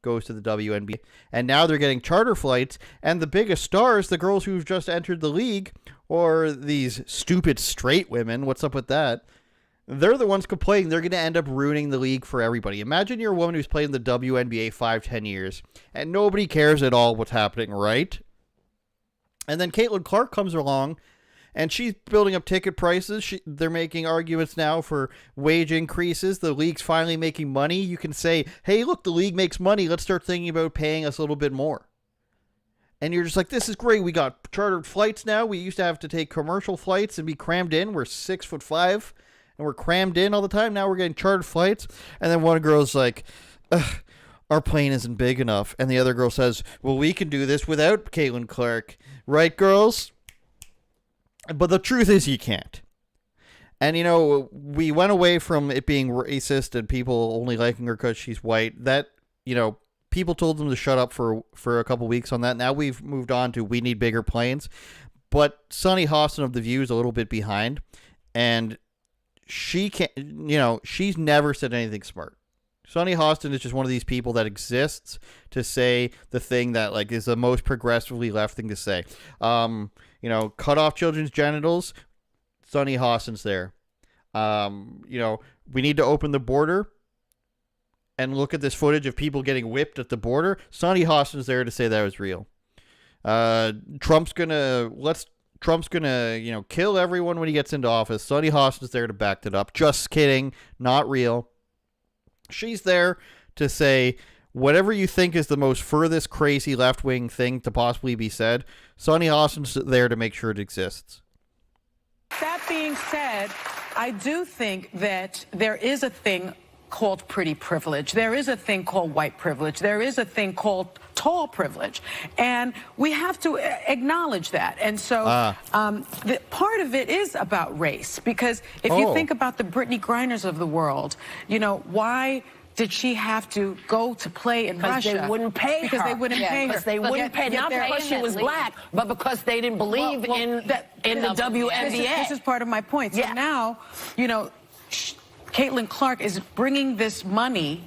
goes to the WNBA, and now they're getting charter flights, and the biggest stars, the girls who've just entered the league, or these stupid straight women, what's up with that? They're the ones complaining. They're going to end up ruining the league for everybody. Imagine you're a woman who's played in the WNBA 5-10 years, and nobody cares at all what's happening, right? And then Caitlin Clark comes along, and she's building up ticket prices. They're making arguments now for wage increases. The league's finally making money. You can say, hey, look, the league makes money. Let's start thinking about paying us a little bit more. And you're just like, this is great. We got chartered flights now. We used to have to take commercial flights and be crammed in. We're 6'5", and we're crammed in all the time. Now we're getting chartered flights. And then one girl's like, ugh, our plane isn't big enough. And the other girl says, well, we can do this without Caitlin Clark. Right, girls? But the truth is you can't. And, you know, we went away from it being racist and people only liking her because she's white. That, you know, people told them to shut up for a couple weeks on that. Now we've moved on to we need bigger planes. But Sonny Hostin of The View is a little bit behind. And she can't, you know, she's never said anything smart. Sonny Hostin is just one of these people that exists to say the thing that, like, is the most progressively left thing to say. You know, cut off children's genitals. Sonny Hostin's there. You know, we need to open the border and look at this footage of people getting whipped at the border. Sonny Hostin's there to say that was real. Trump's gonna, you know, kill everyone when he gets into office. Sonny Hostin's there to back that up. Just kidding. Not real. She's there to say whatever you think is the most furthest crazy left-wing thing to possibly be said. Sonny Hostin's there to make sure it exists. That being said, I do think that there is a thing called pretty privilege. There is a thing called white privilege. There is a thing called tall privilege. And we have to acknowledge that. And so the part of it is about race. Because if you think about the Brittany Griners of the world, you know, why did she have to go to play in Russia? Because they wouldn't pay her. Because they wouldn't pay her. Because they wouldn't pay, not because she was black, but because they didn't believe in the WNBA. This is part of my point. So now, you know, Caitlin Clark is bringing this money,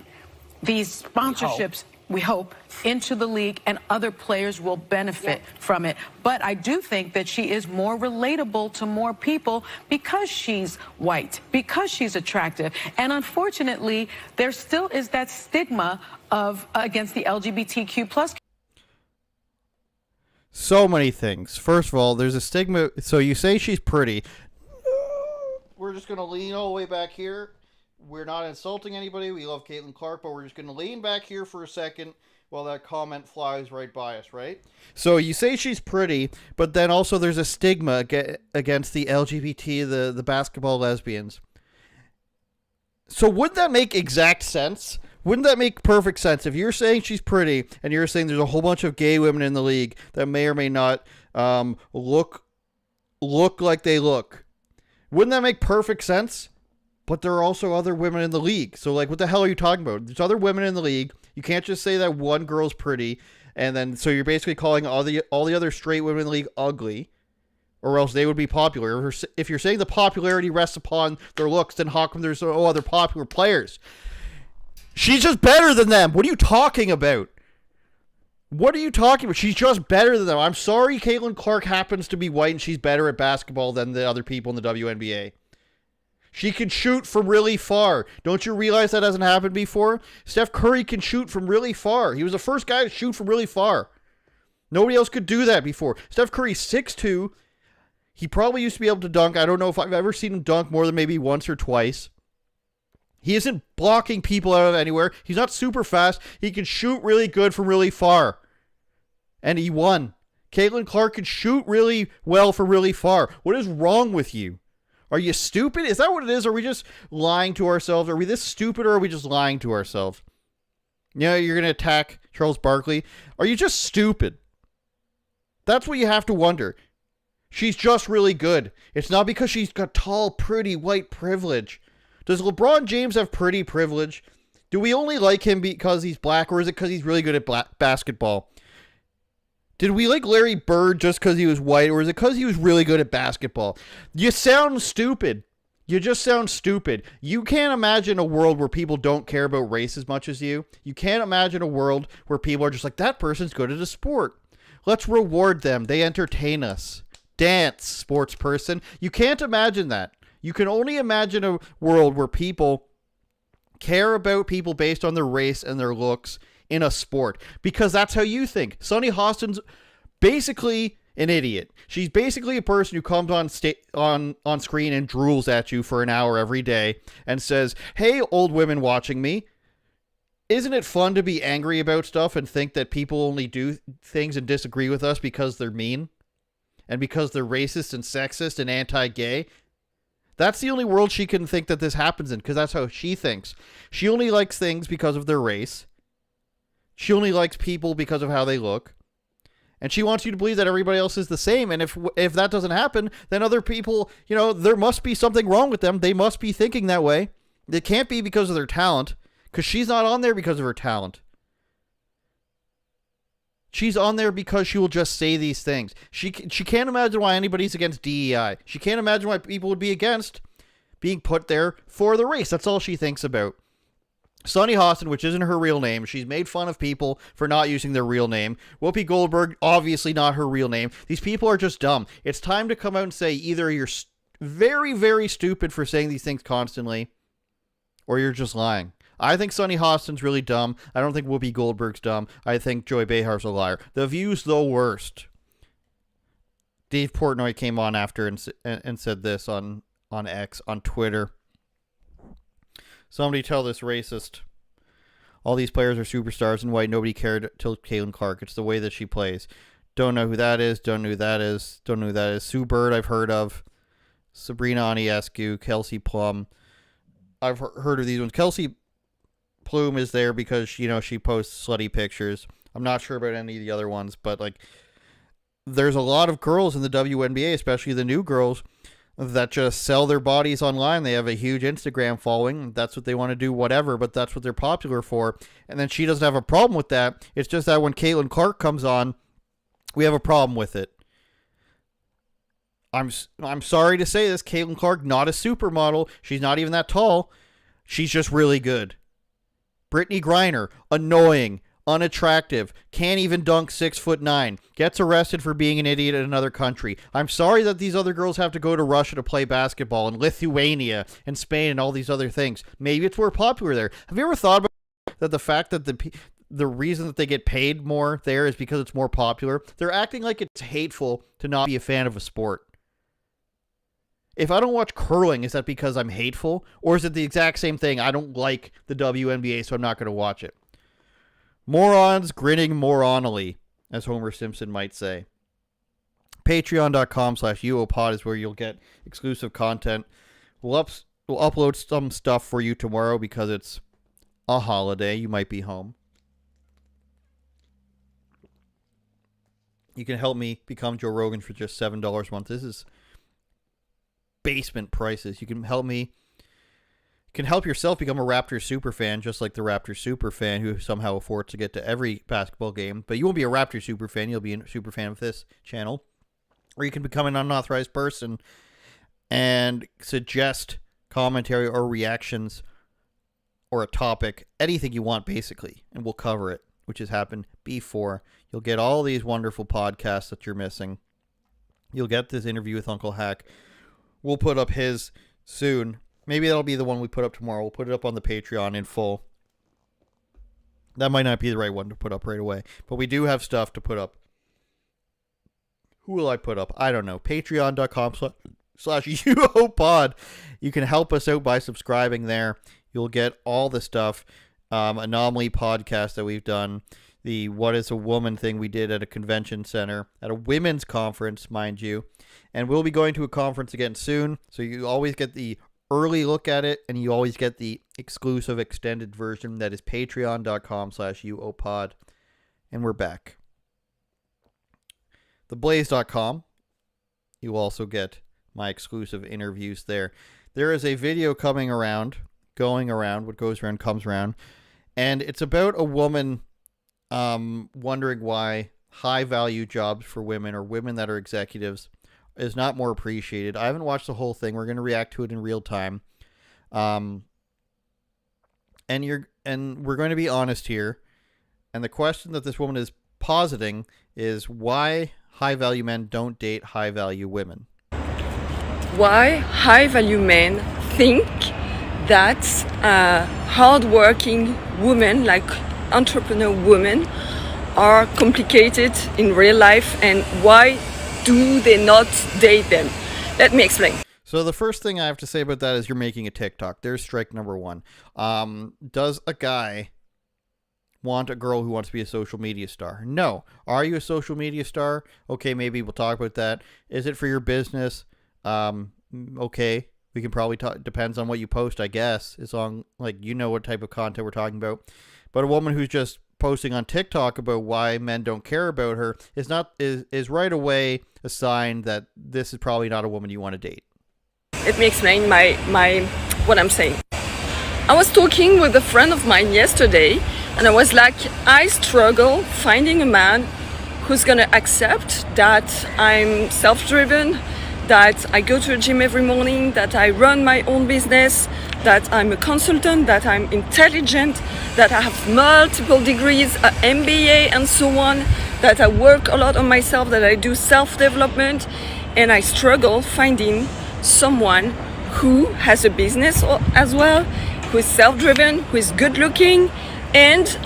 these sponsorships, we hope, into the league, and other players will benefit from it. But I do think that she is more relatable to more people because she's white, because she's attractive. And unfortunately, there still is that stigma of against the LGBTQ plus. So many things. First of all, there's a stigma. So you say she's pretty. We're just going to lean all the way back here. We're not insulting anybody. We love Caitlin Clark, but we're just going to lean back here for a second while that comment flies right by us, right? So you say she's pretty, but then also there's a stigma against the LGBT, the basketball lesbians. So wouldn't that make exact sense? Wouldn't that make perfect sense? If you're saying she's pretty and you're saying there's a whole bunch of gay women in the league that may or may not look like they look, wouldn't that make perfect sense? But there are also other women in the league. So, like, what the hell are you talking about? There's other women in the league. You can't just say that one girl's pretty, and then so you're basically calling all the other straight women in the league ugly. or else they would be popular. If you're saying the popularity rests upon their looks, then how come there's no other popular players? She's just better than them. What are you talking about? What are you talking about? She's just better than them. I'm sorry Caitlin Clark happens to be white and she's better at basketball than the other people in the WNBA. She can shoot from really far. Don't you realize that hasn't happened before? Steph Curry can shoot from really far. He was the first guy to shoot from really far. Nobody else could do that before. Steph Curry's 6'2". He probably used to be able to dunk. I don't know if I've ever seen him dunk more than maybe once or twice. He isn't blocking people out of anywhere. He's not super fast. He can shoot really good from really far. And he won. Caitlin Clark can shoot really well from really far. What is wrong with you? Are you stupid? Is that what it is? Are we just lying to ourselves? Are we this stupid or are we just lying to ourselves? You know, you're going to attack Charles Barkley. Are you just stupid? That's what you have to wonder. She's just really good. It's not because she's got tall, pretty, white privilege. Does LeBron James have pretty privilege? Do we only like him because he's black, or is it because he's really good at basketball? Did we like Larry Bird just because he was white, or is it because he was really good at basketball? You sound stupid. You just sound stupid. You can't imagine a world where people don't care about race as much as you. You can't imagine a world where people are just like, that person's good at a sport. Let's reward them. They entertain us. Dance, sports person. You can't imagine that. You can only imagine a world where people care about people based on their race and their looks in a sport, because that's how you think. Sonny Hostin's basically an idiot. She's basically a person who comes on screen and drools at you for an hour every day and says, hey, old women watching me, isn't it fun to be angry about stuff and think that people only do things and disagree with us because they're mean and because they're racist and sexist and anti-gay? That's the only world she can think that this happens in, because that's how she thinks. She only likes things because of their race. She only likes people because of how they look. And she wants you to believe that everybody else is the same. And if that doesn't happen, then other people, you know, there must be something wrong with them. They must be thinking that way. It can't be because of their talent, because she's not on there because of her talent. She's on there because she will just say these things. She can't imagine why anybody's against DEI. She can't imagine why people would be against being put there for the race. That's all she thinks about. Sonny Hostin, which isn't her real name. She's made fun of people for not using their real name. Whoopi Goldberg, obviously not her real name. These people are just dumb. It's time to come out and say either you're very, very stupid for saying these things constantly, or you're just lying. I think Sonny Hostin's really dumb. I don't think Whoopi Goldberg's dumb. I think Joy Behar's a liar. The View's the worst. Dave Portnoy came on after and said this on X, on Twitter. Somebody tell this racist, all these players are superstars in white. Nobody cared till Caitlin Clark. It's the way that she plays. Don't know who that is. Don't know who that is. Don't know who that is. Sue Bird, I've heard of. Sabrina Ionescu, Kelsey Plum. I've heard of these ones. Kelsey Plume is there because, you know, she posts slutty pictures. I'm not sure about any of the other ones, but like, there's a lot of girls in the WNBA, especially the new girls, that just sell their bodies online. They have a huge Instagram following. That's what they want to do, whatever, but that's what they're popular for. And then she doesn't have a problem with that. It's just that when Caitlin Clark comes on, we have a problem with it. I'm sorry to say this, Caitlin Clark, not a supermodel. She's not even that tall. She's just really good. Brittany Griner, annoying, unattractive, can't even dunk 6'9", gets arrested for being an idiot in another country. I'm sorry that these other girls have to go to Russia to play basketball, and Lithuania and Spain and all these other things. Maybe it's more popular there. Have you ever thought about that the fact that the reason that they get paid more there is because it's more popular? They're acting like it's hateful to not be a fan of a sport. If I don't watch curling, is that because I'm hateful? Or is it the exact same thing? I don't like the WNBA, so I'm not going to watch it. Morons grinning moronally, as Homer Simpson might say. Patreon.com/UOPod is where you'll get exclusive content. We'll upload some stuff for you tomorrow because it's a holiday. You might be home. You can help me become Joe Rogan for just $7 a month. This is basement prices. You can help me. You can help yourself become a Raptors super fan, just like the Raptors super fan who somehow affords to get to every basketball game. But you won't be a Raptors super fan. You'll be a super fan of this channel. or you can become an unauthorized person and suggest commentary or reactions or a topic, anything you want, basically, and we'll cover it, which has happened before. You'll get all these wonderful podcasts that you're missing. You'll get this interview with Uncle Hack. We'll put up his soon. Maybe that'll be the one we put up tomorrow. We'll put it up on the Patreon in full. That might not be the right one to put up right away, but we do have stuff to put up. Who will I put up? I don't know. Patreon.com/UOPod. You can help us out by subscribing there. You'll get all the stuff. Anomaly podcast that we've done. The What is a Woman thing we did at a convention center. At a women's conference, mind you. And we'll be going to a conference again soon. So you always get the early look at it. And you always get the exclusive extended version. That is patreon.com/UOPod. And we're back. Theblaze.com. You also get my exclusive interviews there. There is a video going around. What goes around comes around. And it's about a woman wondering why high value jobs for women or women that are executives is not more appreciated. I haven't watched the whole thing. We're going to react to it in real time. And we're going to be honest here. And the question that this woman is positing is why high value men don't date high value women. Why high value men think that hardworking women, like entrepreneur women, are complicated in real life, and why do they not date them? Let me explain. So the first thing I have to say about that is you're making a TikTok. There's strike number one. Does a guy want a girl who wants to be a social media star? No. Are you a social media star? Okay, maybe we'll talk about that. Is it for your business? Okay. We can probably talk, depends on what you post, I guess. It's on, like, you know what type of content we're talking about. But a woman who's just posting on TikTok about why men don't care about her is right away a sign that this is probably not a woman you want to date. Let me explain what I'm saying. I was talking with a friend of mine yesterday, and I was like, I struggle finding a man who's gonna accept that I'm self-driven, that I go to the gym every morning, that I run my own business, that I'm a consultant, that I'm intelligent, that I have multiple degrees, an MBA and so on, that I work a lot on myself, that I do self-development, and I struggle finding someone who has a business as well, who is self-driven, who is good-looking, and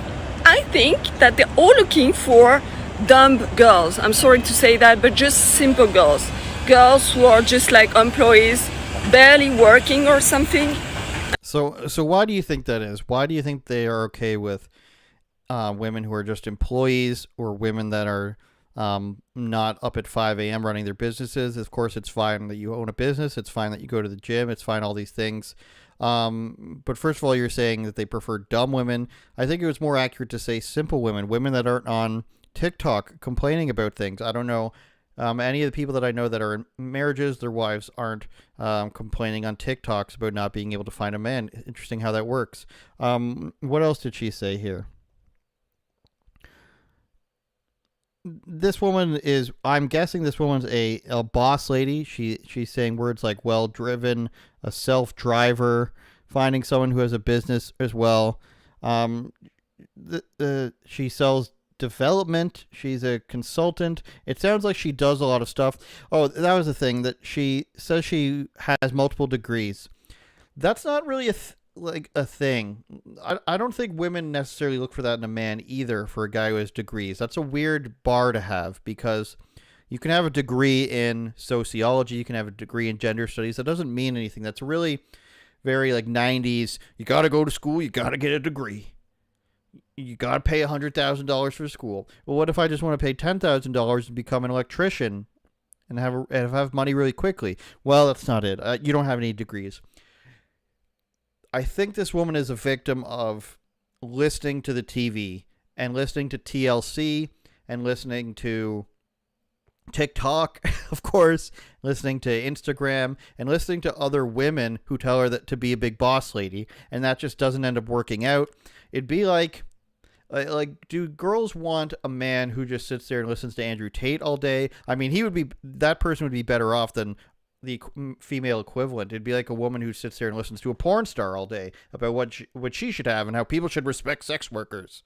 I think that they're all looking for dumb girls. I'm sorry to say that, but just simple girls. Girls who are just like employees, barely working or something. So why do you think that is? Why do you think they are okay with women who are just employees or women that are not up at 5 a.m. running their businesses? Of course, it's fine that you own a business. It's fine that you go to the gym. It's fine, all these things. But first of all, you're saying that they prefer dumb women. I think it was more accurate to say simple women, women that aren't on TikTok complaining about things. I don't know. Any of the people that I know that are in marriages, their wives aren't complaining on TikToks about not being able to find a man. Interesting how that works. What else did she say here? This woman is, I'm guessing this woman's a boss lady. She's saying words like well-driven, a self-driver, finding someone who has a business as well. She sells development. She's a consultant. It sounds like she does a lot of stuff. Oh, that was the thing, that she says she has multiple degrees. That's not really a thing. I don't think women necessarily look for that in a man either, for a guy who has degrees. That's a weird bar to have, because you can have a degree in sociology, you can have a degree in gender studies. That doesn't mean anything. That's really very like 90s. You got to go to school, you got to get a degree. You got to pay $100,000 for school. Well, what if I just want to pay $10,000 and become an electrician and have money really quickly? Well, that's not it. You don't have any degrees. I think this woman is a victim of listening to the TV and listening to TLC and listening to TikTok, of course, listening to Instagram and listening to other women who tell her that to be a big boss lady, and that just doesn't end up working out. It'd be like Like, do girls want a man who just sits there and listens to Andrew Tate all day? I mean, that person would be better off than the female equivalent. It'd be like a woman who sits there and listens to a porn star all day about what she should have and how people should respect sex workers.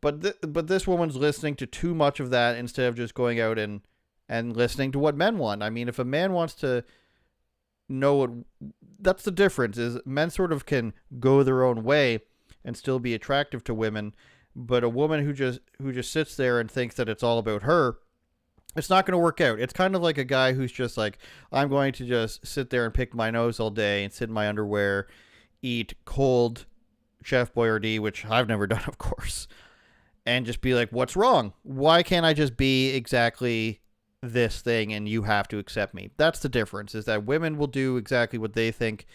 But this woman's listening to too much of that instead of just going out and listening to what men want. I mean, if a man wants to know what, that's the difference, is men sort of can go their own way and still be attractive to women, but a woman who just sits there and thinks that it's all about her, it's not going to work out. It's kind of like a guy who's just like, I'm going to just sit there and pick my nose all day and sit in my underwear, eat cold Chef Boyardee, which I've never done, of course, and just be like, what's wrong? Why can't I just be exactly this thing and you have to accept me? That's the difference, is that women will do exactly what they think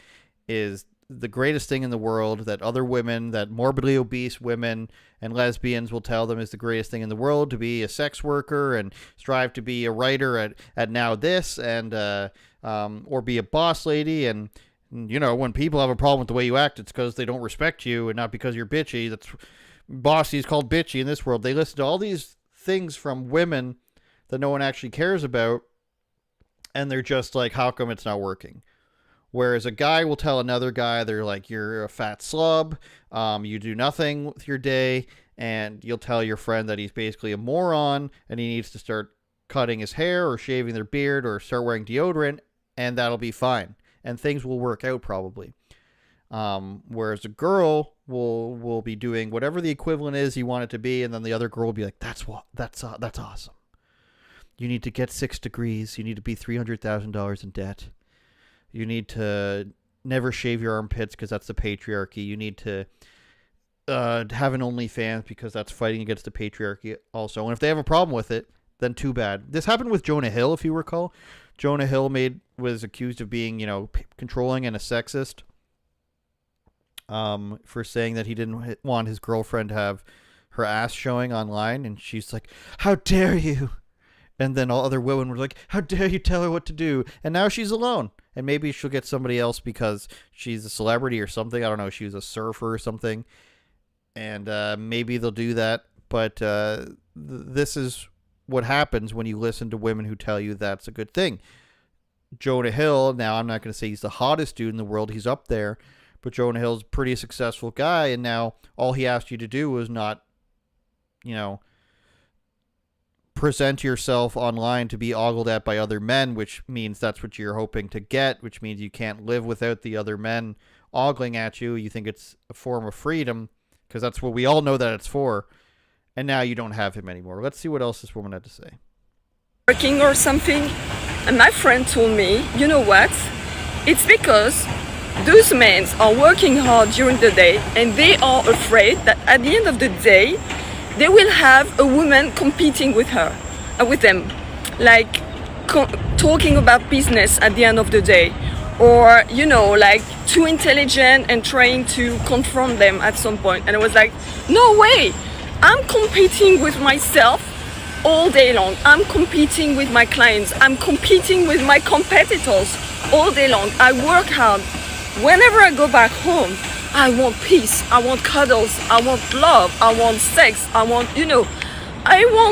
is the greatest thing in the world, that other women, that morbidly obese women and lesbians will tell them is the greatest thing in the world, to be a sex worker and strive to be a writer at Now This, and or be a boss lady. And, you know, when people have a problem with the way you act, it's because they don't respect you and not because you're bitchy. That's bossy is called bitchy in this world. They listen to all these things from women that no one actually cares about, and they're just like, how come it's not working? Whereas a guy will tell another guy, they're like, you're a fat slub, you do nothing with your day, and you'll tell your friend that he's basically a moron and he needs to start cutting his hair or shaving their beard or start wearing deodorant, and that'll be fine. And things will work out probably. Whereas a girl will be doing whatever the equivalent is you want it to be, and then the other girl will be like, that's awesome. You need to get 6 degrees. You need to be $300,000 in debt. You need to never shave your armpits because that's the patriarchy. You need to have an OnlyFans because that's fighting against the patriarchy also. And if they have a problem with it, then too bad. This happened with Jonah Hill, if you recall. Jonah Hill was accused of being, controlling and a sexist, for saying that he didn't want his girlfriend to have her ass showing online. And she's like, how dare you? And then all other women were like, how dare you tell her what to do? And now she's alone. And maybe she'll get somebody else because she's a celebrity or something. I don't know. She was a surfer or something. And maybe they'll do that. But this is what happens when you listen to women who tell you that's a good thing. Jonah Hill, now I'm not going to say he's the hottest dude in the world. He's up there. But Jonah Hill's a pretty successful guy. And now all he asked you to do was not, present yourself online to be ogled at by other men, which means that's what you're hoping to get, which means you can't live without the other men ogling at you. You think it's a form of freedom because that's what we all know that it's for. And now you don't have him anymore. Let's see what else this woman had to say. Working or something, and my friend told me, you know what? It's because those men are working hard during the day and they are afraid that at the end of the day, they will have a woman competing with them, like talking about business at the end of the day, or like too intelligent and trying to confront them at some point. And I was like, no way, I'm competing with myself all day long. I'm competing with my clients. I'm competing with my competitors all day long. I work hard. Whenever I go back home, I want peace, I want cuddles, I want love, I want sex, I want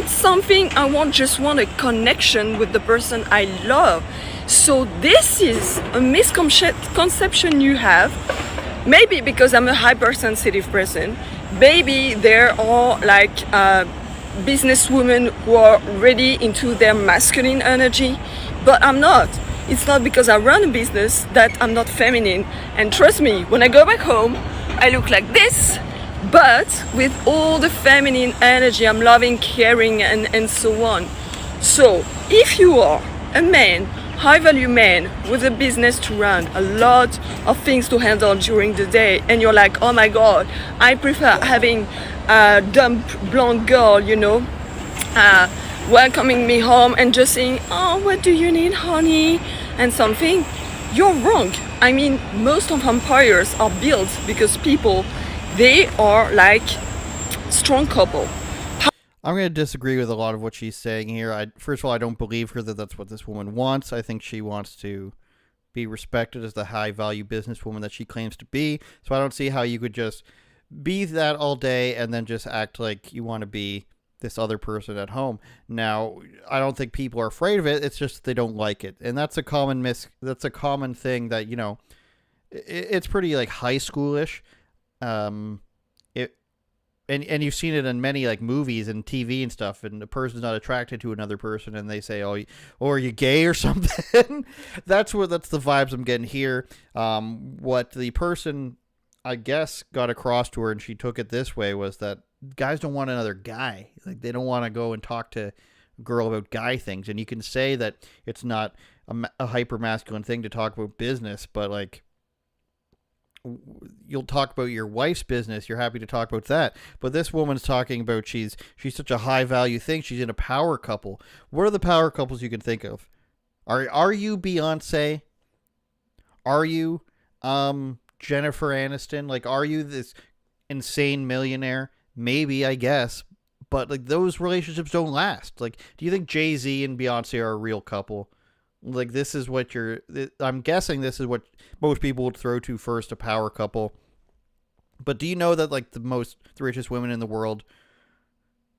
something, I just want a connection with the person I love. So this is a misconception you have, maybe because I'm a hypersensitive person, maybe there are like businesswomen who are really into their masculine energy, but I'm not. It's not because I run a business that I'm not feminine. And trust me, when I go back home, I look like this, but with all the feminine energy, I'm loving, caring, and so on. So if you are a man, high-value man with a business to run, a lot of things to handle during the day, and you're like, oh my God, I prefer having a dumb blonde girl, welcoming me home and just saying, oh, what do you need, honey? And something, you're wrong. I mean, most of empires are built because people, they are like strong couple. I'm going to disagree with a lot of what she's saying here. First of all, I don't believe her that that's what this woman wants. I think she wants to be respected as the high-value businesswoman that she claims to be. So I don't see how you could just be that all day and then just act like you want to be this other person at home. Now, I don't think people are afraid of it. It's just they don't like it. And that's a common thing that, you know, it's pretty like high schoolish. And you've seen it in many like movies and TV and stuff, and the person's not attracted to another person and they say, oh, are you gay or something? That's the vibes I'm getting here. What the person, I guess, got across to her, and she took it this way, was that guys don't want another guy. Like, they don't want to go and talk to a girl about guy things. And you can say that it's not a hyper masculine thing to talk about business, but like, you'll talk about your wife's business. You're happy to talk about that. But this woman's talking about she's such a high value thing. She's in a power couple. What are the power couples you can think of? Are you Beyonce? Are you Jennifer Aniston? Like, are you this insane millionaire? Maybe, I guess. But like, those relationships don't last. Like, do you think Jay-Z and Beyonce are a real couple? Like, this is what I'm guessing this is what most people would throw to first, a power couple. But do you know that like the richest women in the world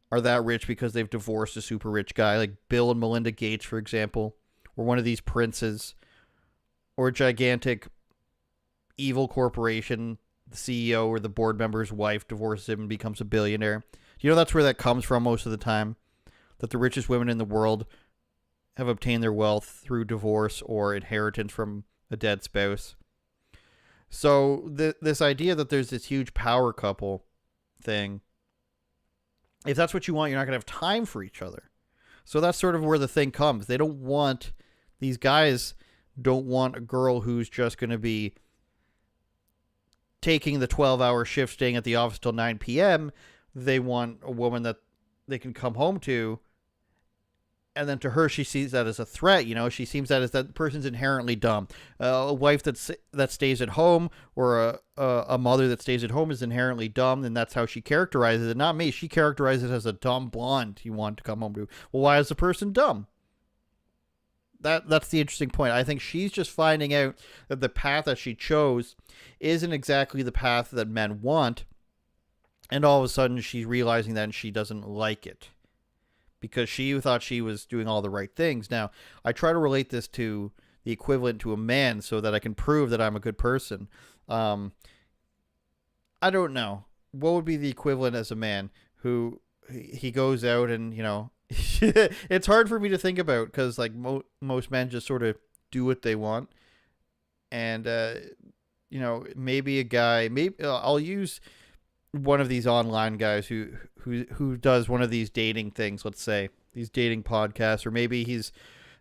are that rich because they've divorced a super rich guy? Like Bill and Melinda Gates, for example, or one of these princes, or a gigantic evil corporation, the CEO or the board member's wife divorces him and becomes a billionaire. You know, that's where that comes from most of the time, that the richest women in the world have obtained their wealth through divorce or inheritance from a dead spouse. So this idea that there's this huge power couple thing, if that's what you want, you're not going to have time for each other. So that's sort of where the thing comes. These guys don't want a girl who's just going to be taking the 12-hour shift, staying at the office till 9 p.m. They want a woman that they can come home to. And then to her, she sees that as a threat. You know, she sees that as that person's inherently dumb. A wife that stays at home, or a mother that stays at home, is inherently dumb, and that's how she characterizes it. Not me. She characterizes it as a dumb blonde you want to come home to. Well, why is the person dumb? That's the interesting point. I think she's just finding out that the path that she chose isn't exactly the path that men want, and all of a sudden she's realizing that, and she doesn't like it, because she thought she was doing all the right things. Now, I try to relate this to the equivalent to a man so that I can prove that I'm a good person. I don't know. What would be the equivalent as a man who he goes out and, you know, it's hard for me to think about, because like most men just sort of do what they want. And, you know, maybe a guy, I'll use one of these online guys who does one of these dating things, let's say these dating podcasts, or maybe he's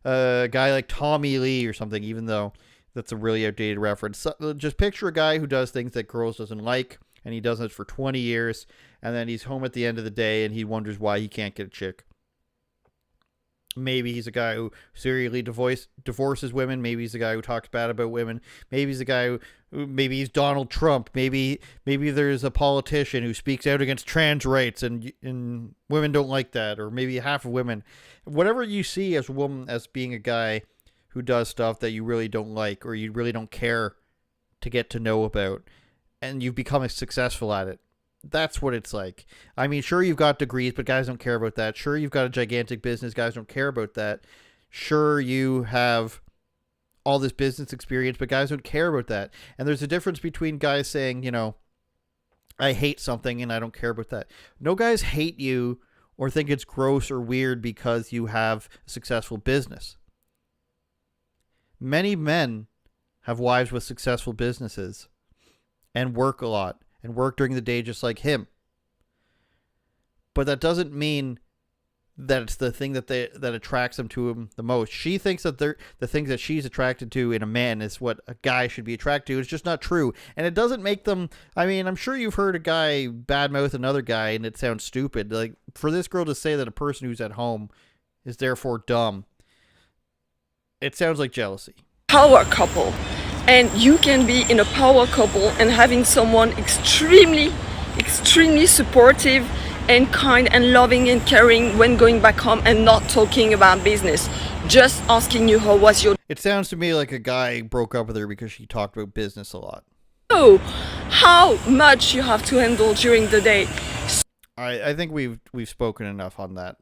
a guy like Tommy Lee or something, even though that's a really outdated reference. So, just picture a guy who does things that girls doesn't like, and he does it for 20 years, and then he's home at the end of the day and he wonders why he can't get a chick. Maybe he's a guy who serially divorces women. Maybe he's a guy who talks bad about women. Maybe he's a guy who maybe he's Donald Trump. Maybe there's a politician who speaks out against trans rights, and women don't like that. Or maybe half of women. Whatever you see as a woman as being a guy who does stuff that you really don't like, or you really don't care to get to know about, and you've become successful at it. That's what it's like. I mean, sure, you've got degrees, but guys don't care about that. Sure, you've got a gigantic business. Guys don't care about that. Sure, you have all this business experience, but guys don't care about that. And there's a difference between guys saying, you know, I hate something and I don't care about that. No guys hate you or think it's gross or weird because you have a successful business. Many men have wives with successful businesses and work a lot. And work during the day just like him. But that doesn't mean that it's the thing that attracts them to him the most. She thinks that the things that she's attracted to in a man is what a guy should be attracted to. It's just not true. And it doesn't make them... I mean, I'm sure you've heard a guy badmouth another guy and it sounds stupid. Like, for this girl to say that a person who's at home is therefore dumb, it sounds like jealousy. Power couple. And you can be in a power couple and having someone extremely, extremely supportive and kind and loving and caring when going back home, and not talking about business, just asking you how was your... It sounds to me like a guy broke up with her because she talked about business a lot. know how much you have to handle during the day. I think we've spoken enough on that.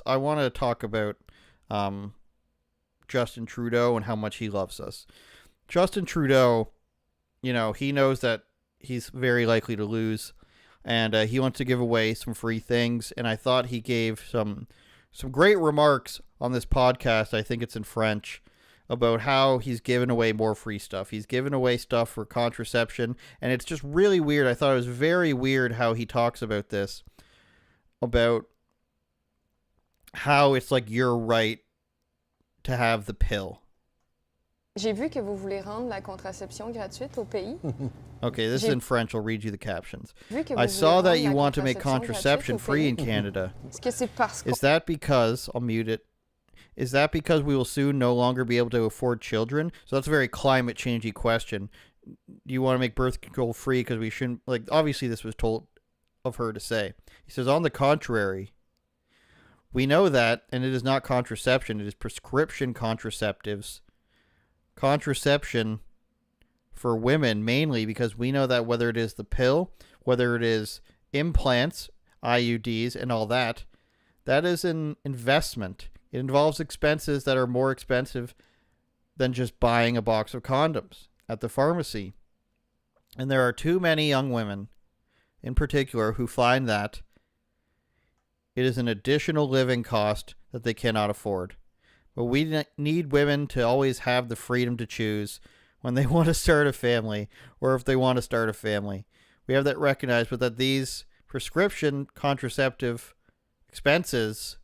I want to talk about Justin Trudeau and how much he loves us. Justin Trudeau, he knows that he's very likely to lose, and he wants to give away some free things. And I thought he gave some great remarks on this podcast. I think it's in French, about how he's given away more free stuff. He's given away stuff for contraception, and it's just really weird. I thought it was very weird how he talks about this, about how it's like your right to have the pill. J'ai vu que vous voulez rendre la contraception gratuite au pays. Okay, this is in French. I'll read you the captions. I saw that you want to make contraception free in Canada. Is that because, I'll mute it, is that because we will soon no longer be able to afford children? So that's a very climate changey question. Do you want to make birth control free because we shouldn't, obviously this was told of her to say. He says, on the contrary, we know that, and it is not contraception, it is prescription contraceptives. Contraception for women mainly, because we know that whether it is the pill, whether it is implants, IUDs, and all that, that is an investment. It involves expenses that are more expensive than just buying a box of condoms at the pharmacy. And there are too many young women, in particular, who find that it is an additional living cost that they cannot afford. But we need women to always have the freedom to choose when they want to start a family, or if they want to start a family. We have that recognized, but that these prescription contraceptive expenses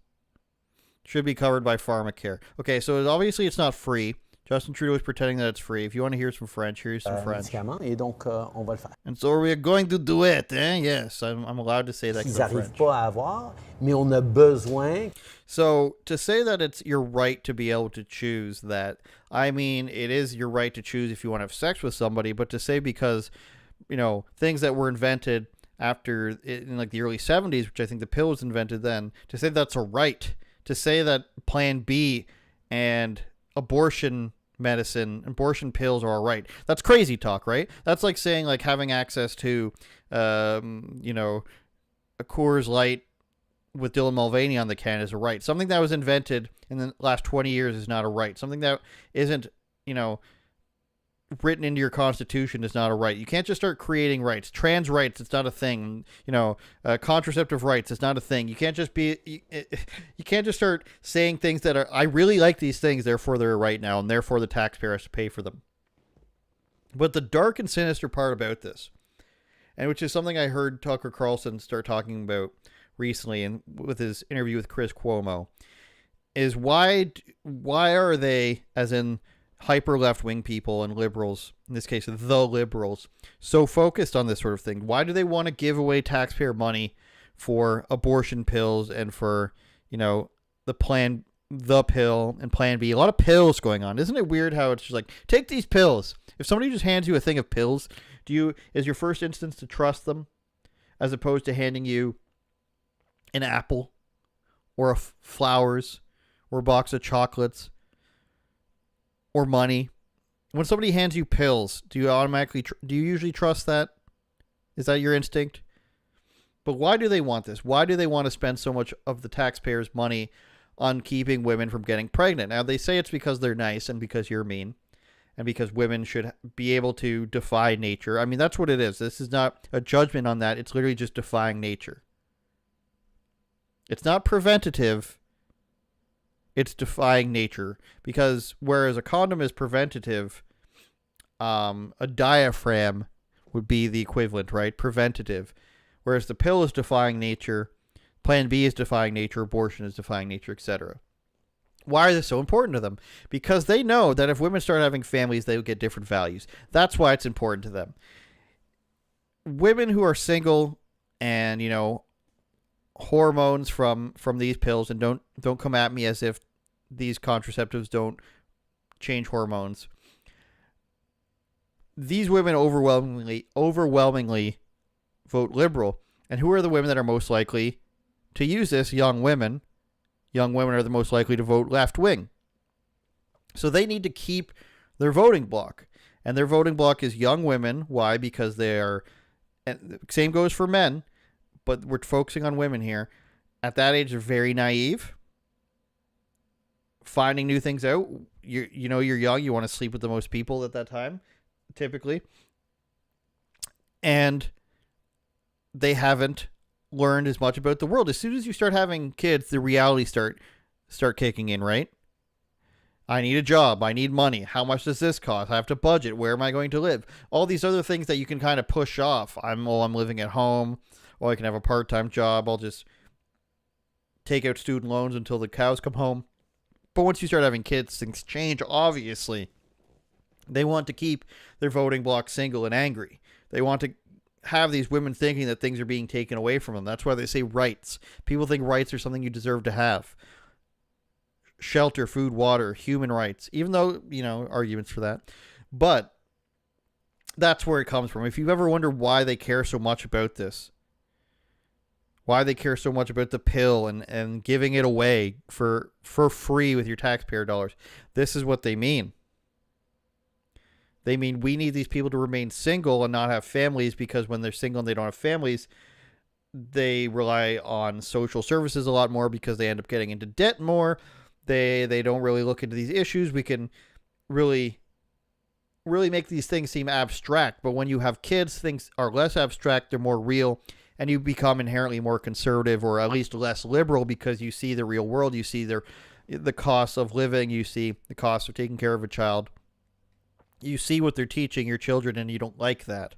should be covered by pharmacare. Okay, so obviously it's not free. Justin Trudeau is pretending that it's free. If you want to hear some French, here's some French. Et donc, on va le faire. And so we're going to do it. Yes, I'm allowed to say that. Ils n'arrivent pas à avoir, mais on a besoin. So to say that it's your right to be able to choose that, I mean, it is your right to choose if you want to have sex with somebody, but to say because, things that were invented after in the early 70s, which I think the pill was invented then, to say that's a right, to say that Plan B and abortion medicine, abortion pills are all right. That's crazy talk, right? That's like saying having access to, a Coors Light with Dylan Mulvaney on the can is a right. Something that was invented in the last 20 years is not a right. Something that isn't, written into your constitution is not a right. You can't just start creating rights. Trans rights, it's not a thing. Contraceptive rights, it's not a thing. You can't just you can't just start saying things that are, I really like these things, therefore they're right now, and therefore the taxpayer has to pay for them. But the dark and sinister part about this, and which is something I heard Tucker Carlson start talking about recently and with his interview with Chris Cuomo, is why are they, as in hyper left-wing people and liberals, in this case the liberals, so focused on this sort of thing? Why do they want to give away taxpayer money for abortion pills and for, the pill and Plan B? A lot of pills going on. Isn't it weird how it's just take these pills? If somebody just hands you a thing of pills, is your first instance to trust them as opposed to handing you an apple or flowers or a box of chocolates or money? When somebody hands you pills, do you usually trust that? Is that your instinct? But why do they want this? Why do they want to spend so much of the taxpayers' money on keeping women from getting pregnant? Now, they say it's because they're nice and because you're mean and because women should be able to defy nature. I mean, that's what it is. This is not a judgment on that. It's literally just defying nature. It's not preventative. It's defying nature, because whereas a condom is preventative, a diaphragm would be the equivalent, right? Preventative. Whereas the pill is defying nature, Plan B is defying nature, abortion is defying nature, etc. Why are they so important to them? Because they know that if women start having families, they will get different values. That's why it's important to them. Women who are single and, hormones from these pills, and don't come at me as if these contraceptives don't change hormones. These women overwhelmingly vote liberal. And who are the women that are most likely to use this? Young women. Young women are the most likely to vote left wing. So they need to keep their voting block. And their voting bloc is young women. Why? Because they are, and same goes for men, but we're focusing on women here. At that age, they're very naive, finding new things out. You're young. You want to sleep with the most people at that time, typically. And they haven't learned as much about the world. As soon as you start having kids, the reality start kicking in, right? I need a job. I need money. How much does this cost? I have to budget. Where am I going to live? All these other things that you can kind of push off. I'm living at home, or I can have a part-time job. I'll just take out student loans until the cows come home. But once you start having kids, things change, obviously. They want to keep their voting bloc single and angry. They want to have these women thinking that things are being taken away from them. That's why they say rights. People think rights are something you deserve to have. Shelter, food, water, human rights. Even though, arguments for that. But that's where it comes from. If you've ever wondered why they care so much about this, why they care so much about the pill and giving it away for free with your taxpayer dollars, this is what they mean. They mean we need these people to remain single and not have families, because when they're single and they don't have families, they rely on social services a lot more because they end up getting into debt more. They don't really look into these issues. We can really make these things seem abstract. But when you have kids, things are less abstract. They're more real. And you become inherently more conservative, or at least less liberal, because you see the real world. You see the cost of living. You see the cost of taking care of a child. You see what they're teaching your children, and you don't like that.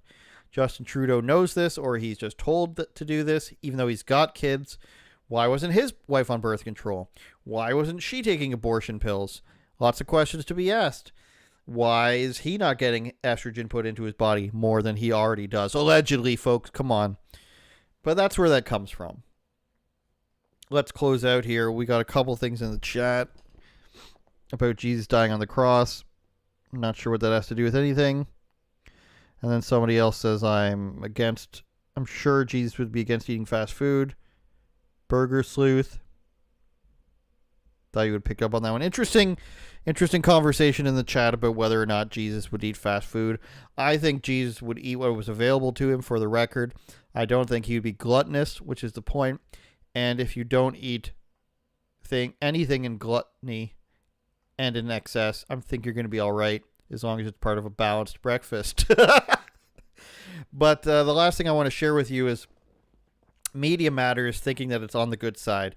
Justin Trudeau knows this, or he's just told to do this, even though he's got kids. Why wasn't his wife on birth control? Why wasn't she taking abortion pills? Lots of questions to be asked. Why is he not getting estrogen put into his body more than he already does? Allegedly, folks, come on. But that's where that comes from. Let's close out here. We got a couple things in the chat about Jesus dying on the cross. I'm not sure what that has to do with anything. And then somebody else says I'm sure Jesus would be against eating fast food. Burger sleuth. Thought you would pick up on that one. Interesting conversation in the chat about whether or not Jesus would eat fast food. I think Jesus would eat what was available to him, for the record. I don't think he would be gluttonous, which is the point. And if you don't eat anything in gluttony and in excess, I think you're going to be all right, as long as it's part of a balanced breakfast. But the last thing I want to share with you is Media Matters thinking that it's on the good side.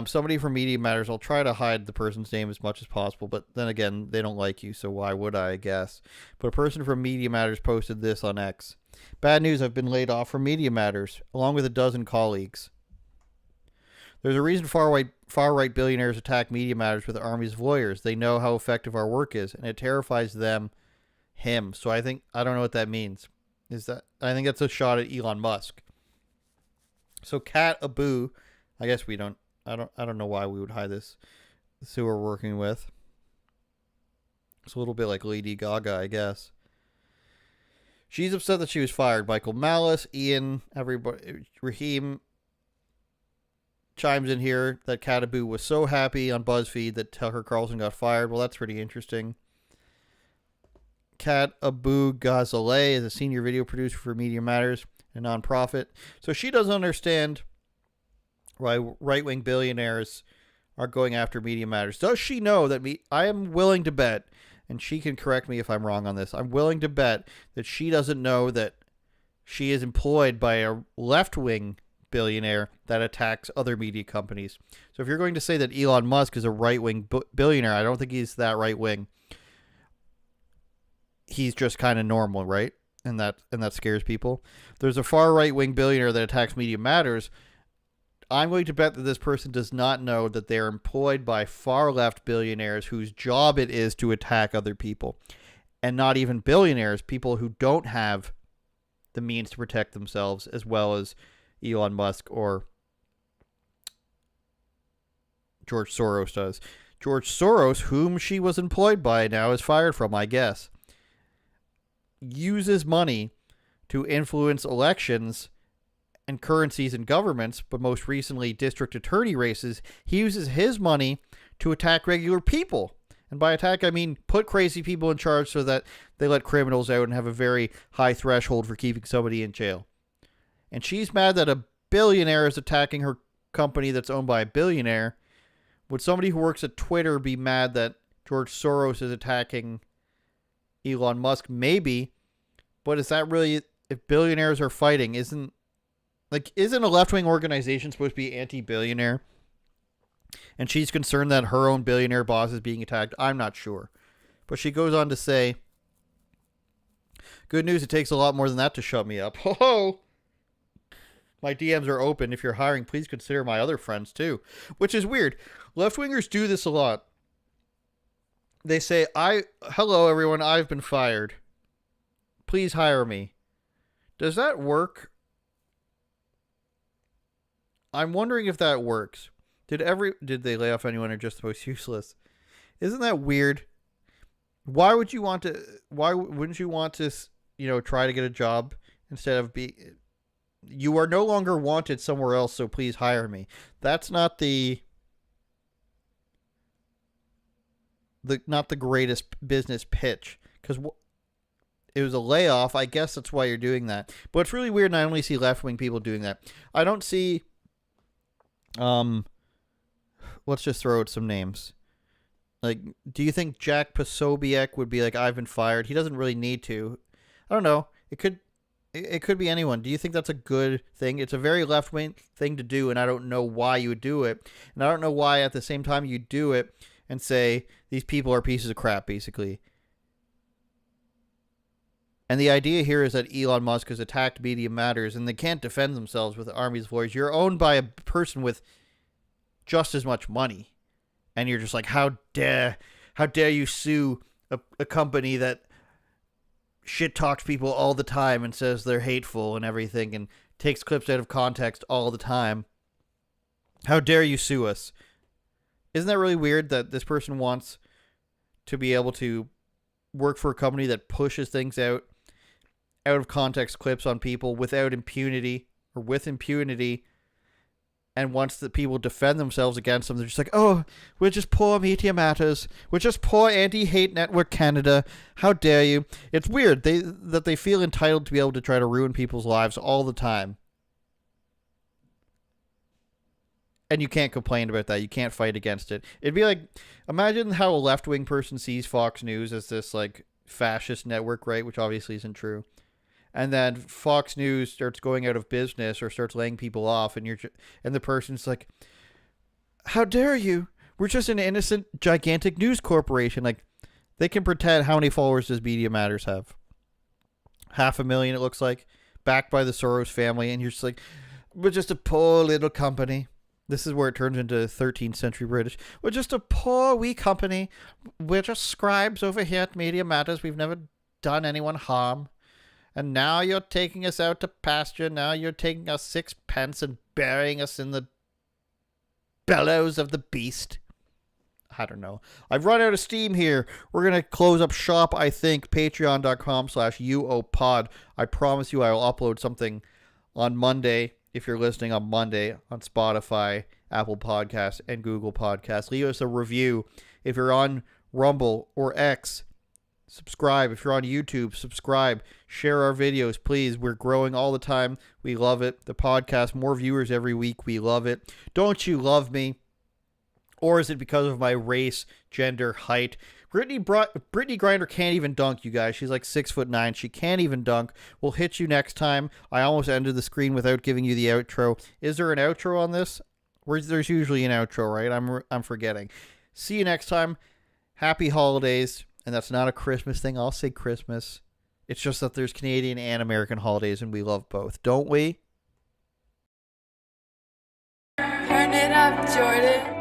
Somebody from Media Matters, I'll try to hide the person's name as much as possible, but then again, they don't like you, so why would I guess? But a person from Media Matters posted this on X. Bad news, I've been laid off from Media Matters, along with a dozen colleagues. There's a reason far-right billionaires attack Media Matters with armies of lawyers. They know how effective our work is, and it terrifies him. So I don't know what that means. I think that's a shot at Elon Musk. So Kat Abu, I guess I don't know why we would hide this. This is who we're working with. It's a little bit like Lady Gaga, I guess. She's upset that she was fired. Michael Malice, Ian, everybody, Raheem chimes in here that Kat Abu was so happy on BuzzFeed that Tucker Carlson got fired. Well, that's pretty interesting. Kat Abu Ghazaleh is a senior video producer for Media Matters, a nonprofit. So she doesn't understand why right-wing billionaires are going after Media Matters. Does she know that I am willing to bet, and she can correct me if I'm wrong on this, I'm willing to bet that she doesn't know that she is employed by a left-wing billionaire that attacks other media companies. So if you're going to say that Elon Musk is a right-wing billionaire, I don't think he's that right-wing. He's just kind of normal, right? And that scares people. There's a far right-wing billionaire that attacks Media Matters. I'm going to bet that this person does not know that they're employed by far-left billionaires whose job it is to attack other people. And not even billionaires, people who don't have the means to protect themselves, as well as Elon Musk or George Soros does. George Soros, whom she was employed by, now is fired from, I guess, uses money to influence elections and currencies and governments, but most recently district attorney races. He uses his money to attack regular people And by attack, I mean put crazy people in charge so that they let criminals out and have a very high threshold for keeping somebody in jail. And she's mad that a billionaire is attacking her company that's owned by a billionaire. Would somebody who works at Twitter be mad that George Soros is attacking Elon Musk? Maybe. But is that really, if billionaires are fighting, isn't a left-wing organization supposed to be anti-billionaire? And she's concerned that her own billionaire boss is being attacked. I'm not sure. But she goes on to say, good news, it takes a lot more than that to shut me up. Ho-ho! My DMs are open. If you're hiring, please consider my other friends too. Which is weird. Left-wingers do this a lot. They say, hello everyone, I've been fired. Please hire me. Does that work? I'm wondering if that works. Did they lay off anyone or just the most useless? Isn't that weird? Why wouldn't you want to, try to get a job instead of you are no longer wanted somewhere else, so please hire me. That's not the greatest business pitch, because it was a layoff. I guess that's why you're doing that. But it's really weird, and I only see left-wing people doing that. I don't see, let's just throw out some names. Like, do you think Jack Posobiec would be like, I've been fired? He doesn't really need to. I don't know. It could be anyone. Do you think that's a good thing? It's a very left-wing thing to do, and I don't know why you would do it. And I don't know why at the same time you do it and say these people are pieces of crap, basically. And the idea here is that Elon Musk has attacked Media Matters, and they can't defend themselves with armies of lawyers. You're owned by a person with just as much money. And you're just like, how dare you sue a company that shit talks people all the time and says they're hateful and everything and takes clips out of context all the time. How dare you sue us? Isn't that really weird that this person wants to be able to work for a company that pushes things out of context clips on people without impunity or with impunity, and once the people defend themselves against them, they're just like, oh, we're just poor Media Matters. We're just poor Anti-Hate Network Canada. How dare you? It's weird that they feel entitled to be able to try to ruin people's lives all the time. And you can't complain about that. You can't fight against it. It'd be like, imagine how a left-wing person sees Fox News as this like fascist network, right? Which obviously isn't true. And then Fox News starts going out of business or starts laying people off, and the person's like, how dare you? We're just an innocent, gigantic news corporation. Like, they can pretend. How many followers does Media Matters have? 500,000, it looks like, backed by the Soros family, and you're just like, we're just a poor little company. This is where it turns into 13th century British. We're just a poor wee company. We're just scribes over here at Media Matters. We've never done anyone harm. And now you're taking us out to pasture. Now you're taking us 6 pence and burying us in the bellows of the beast. I don't know. I've run out of steam here. We're going to close up shop, I think. Patreon.com/UOPod. I promise you I will upload something on Monday, if you're listening on Monday, on Spotify, Apple Podcasts, and Google Podcasts. Leave us a review. If you're on Rumble or X, subscribe. If you're on YouTube, subscribe. Share our videos, please. We're growing all the time. We love it. The podcast, more viewers every week. We love it. Don't you love me? Or is it because of my race, gender, height? Brittany Griner can't even dunk, you guys. She's like 6'9". She can't even dunk. We'll hit you next time. I almost ended the screen without giving you the outro. Is there an outro on this? There's usually an outro, right? I'm forgetting. See you next time. Happy holidays. And that's not a Christmas thing. I'll say Christmas. It's just that there's Canadian and American holidays, and we love both. Don't we? Turn it up, Jordan.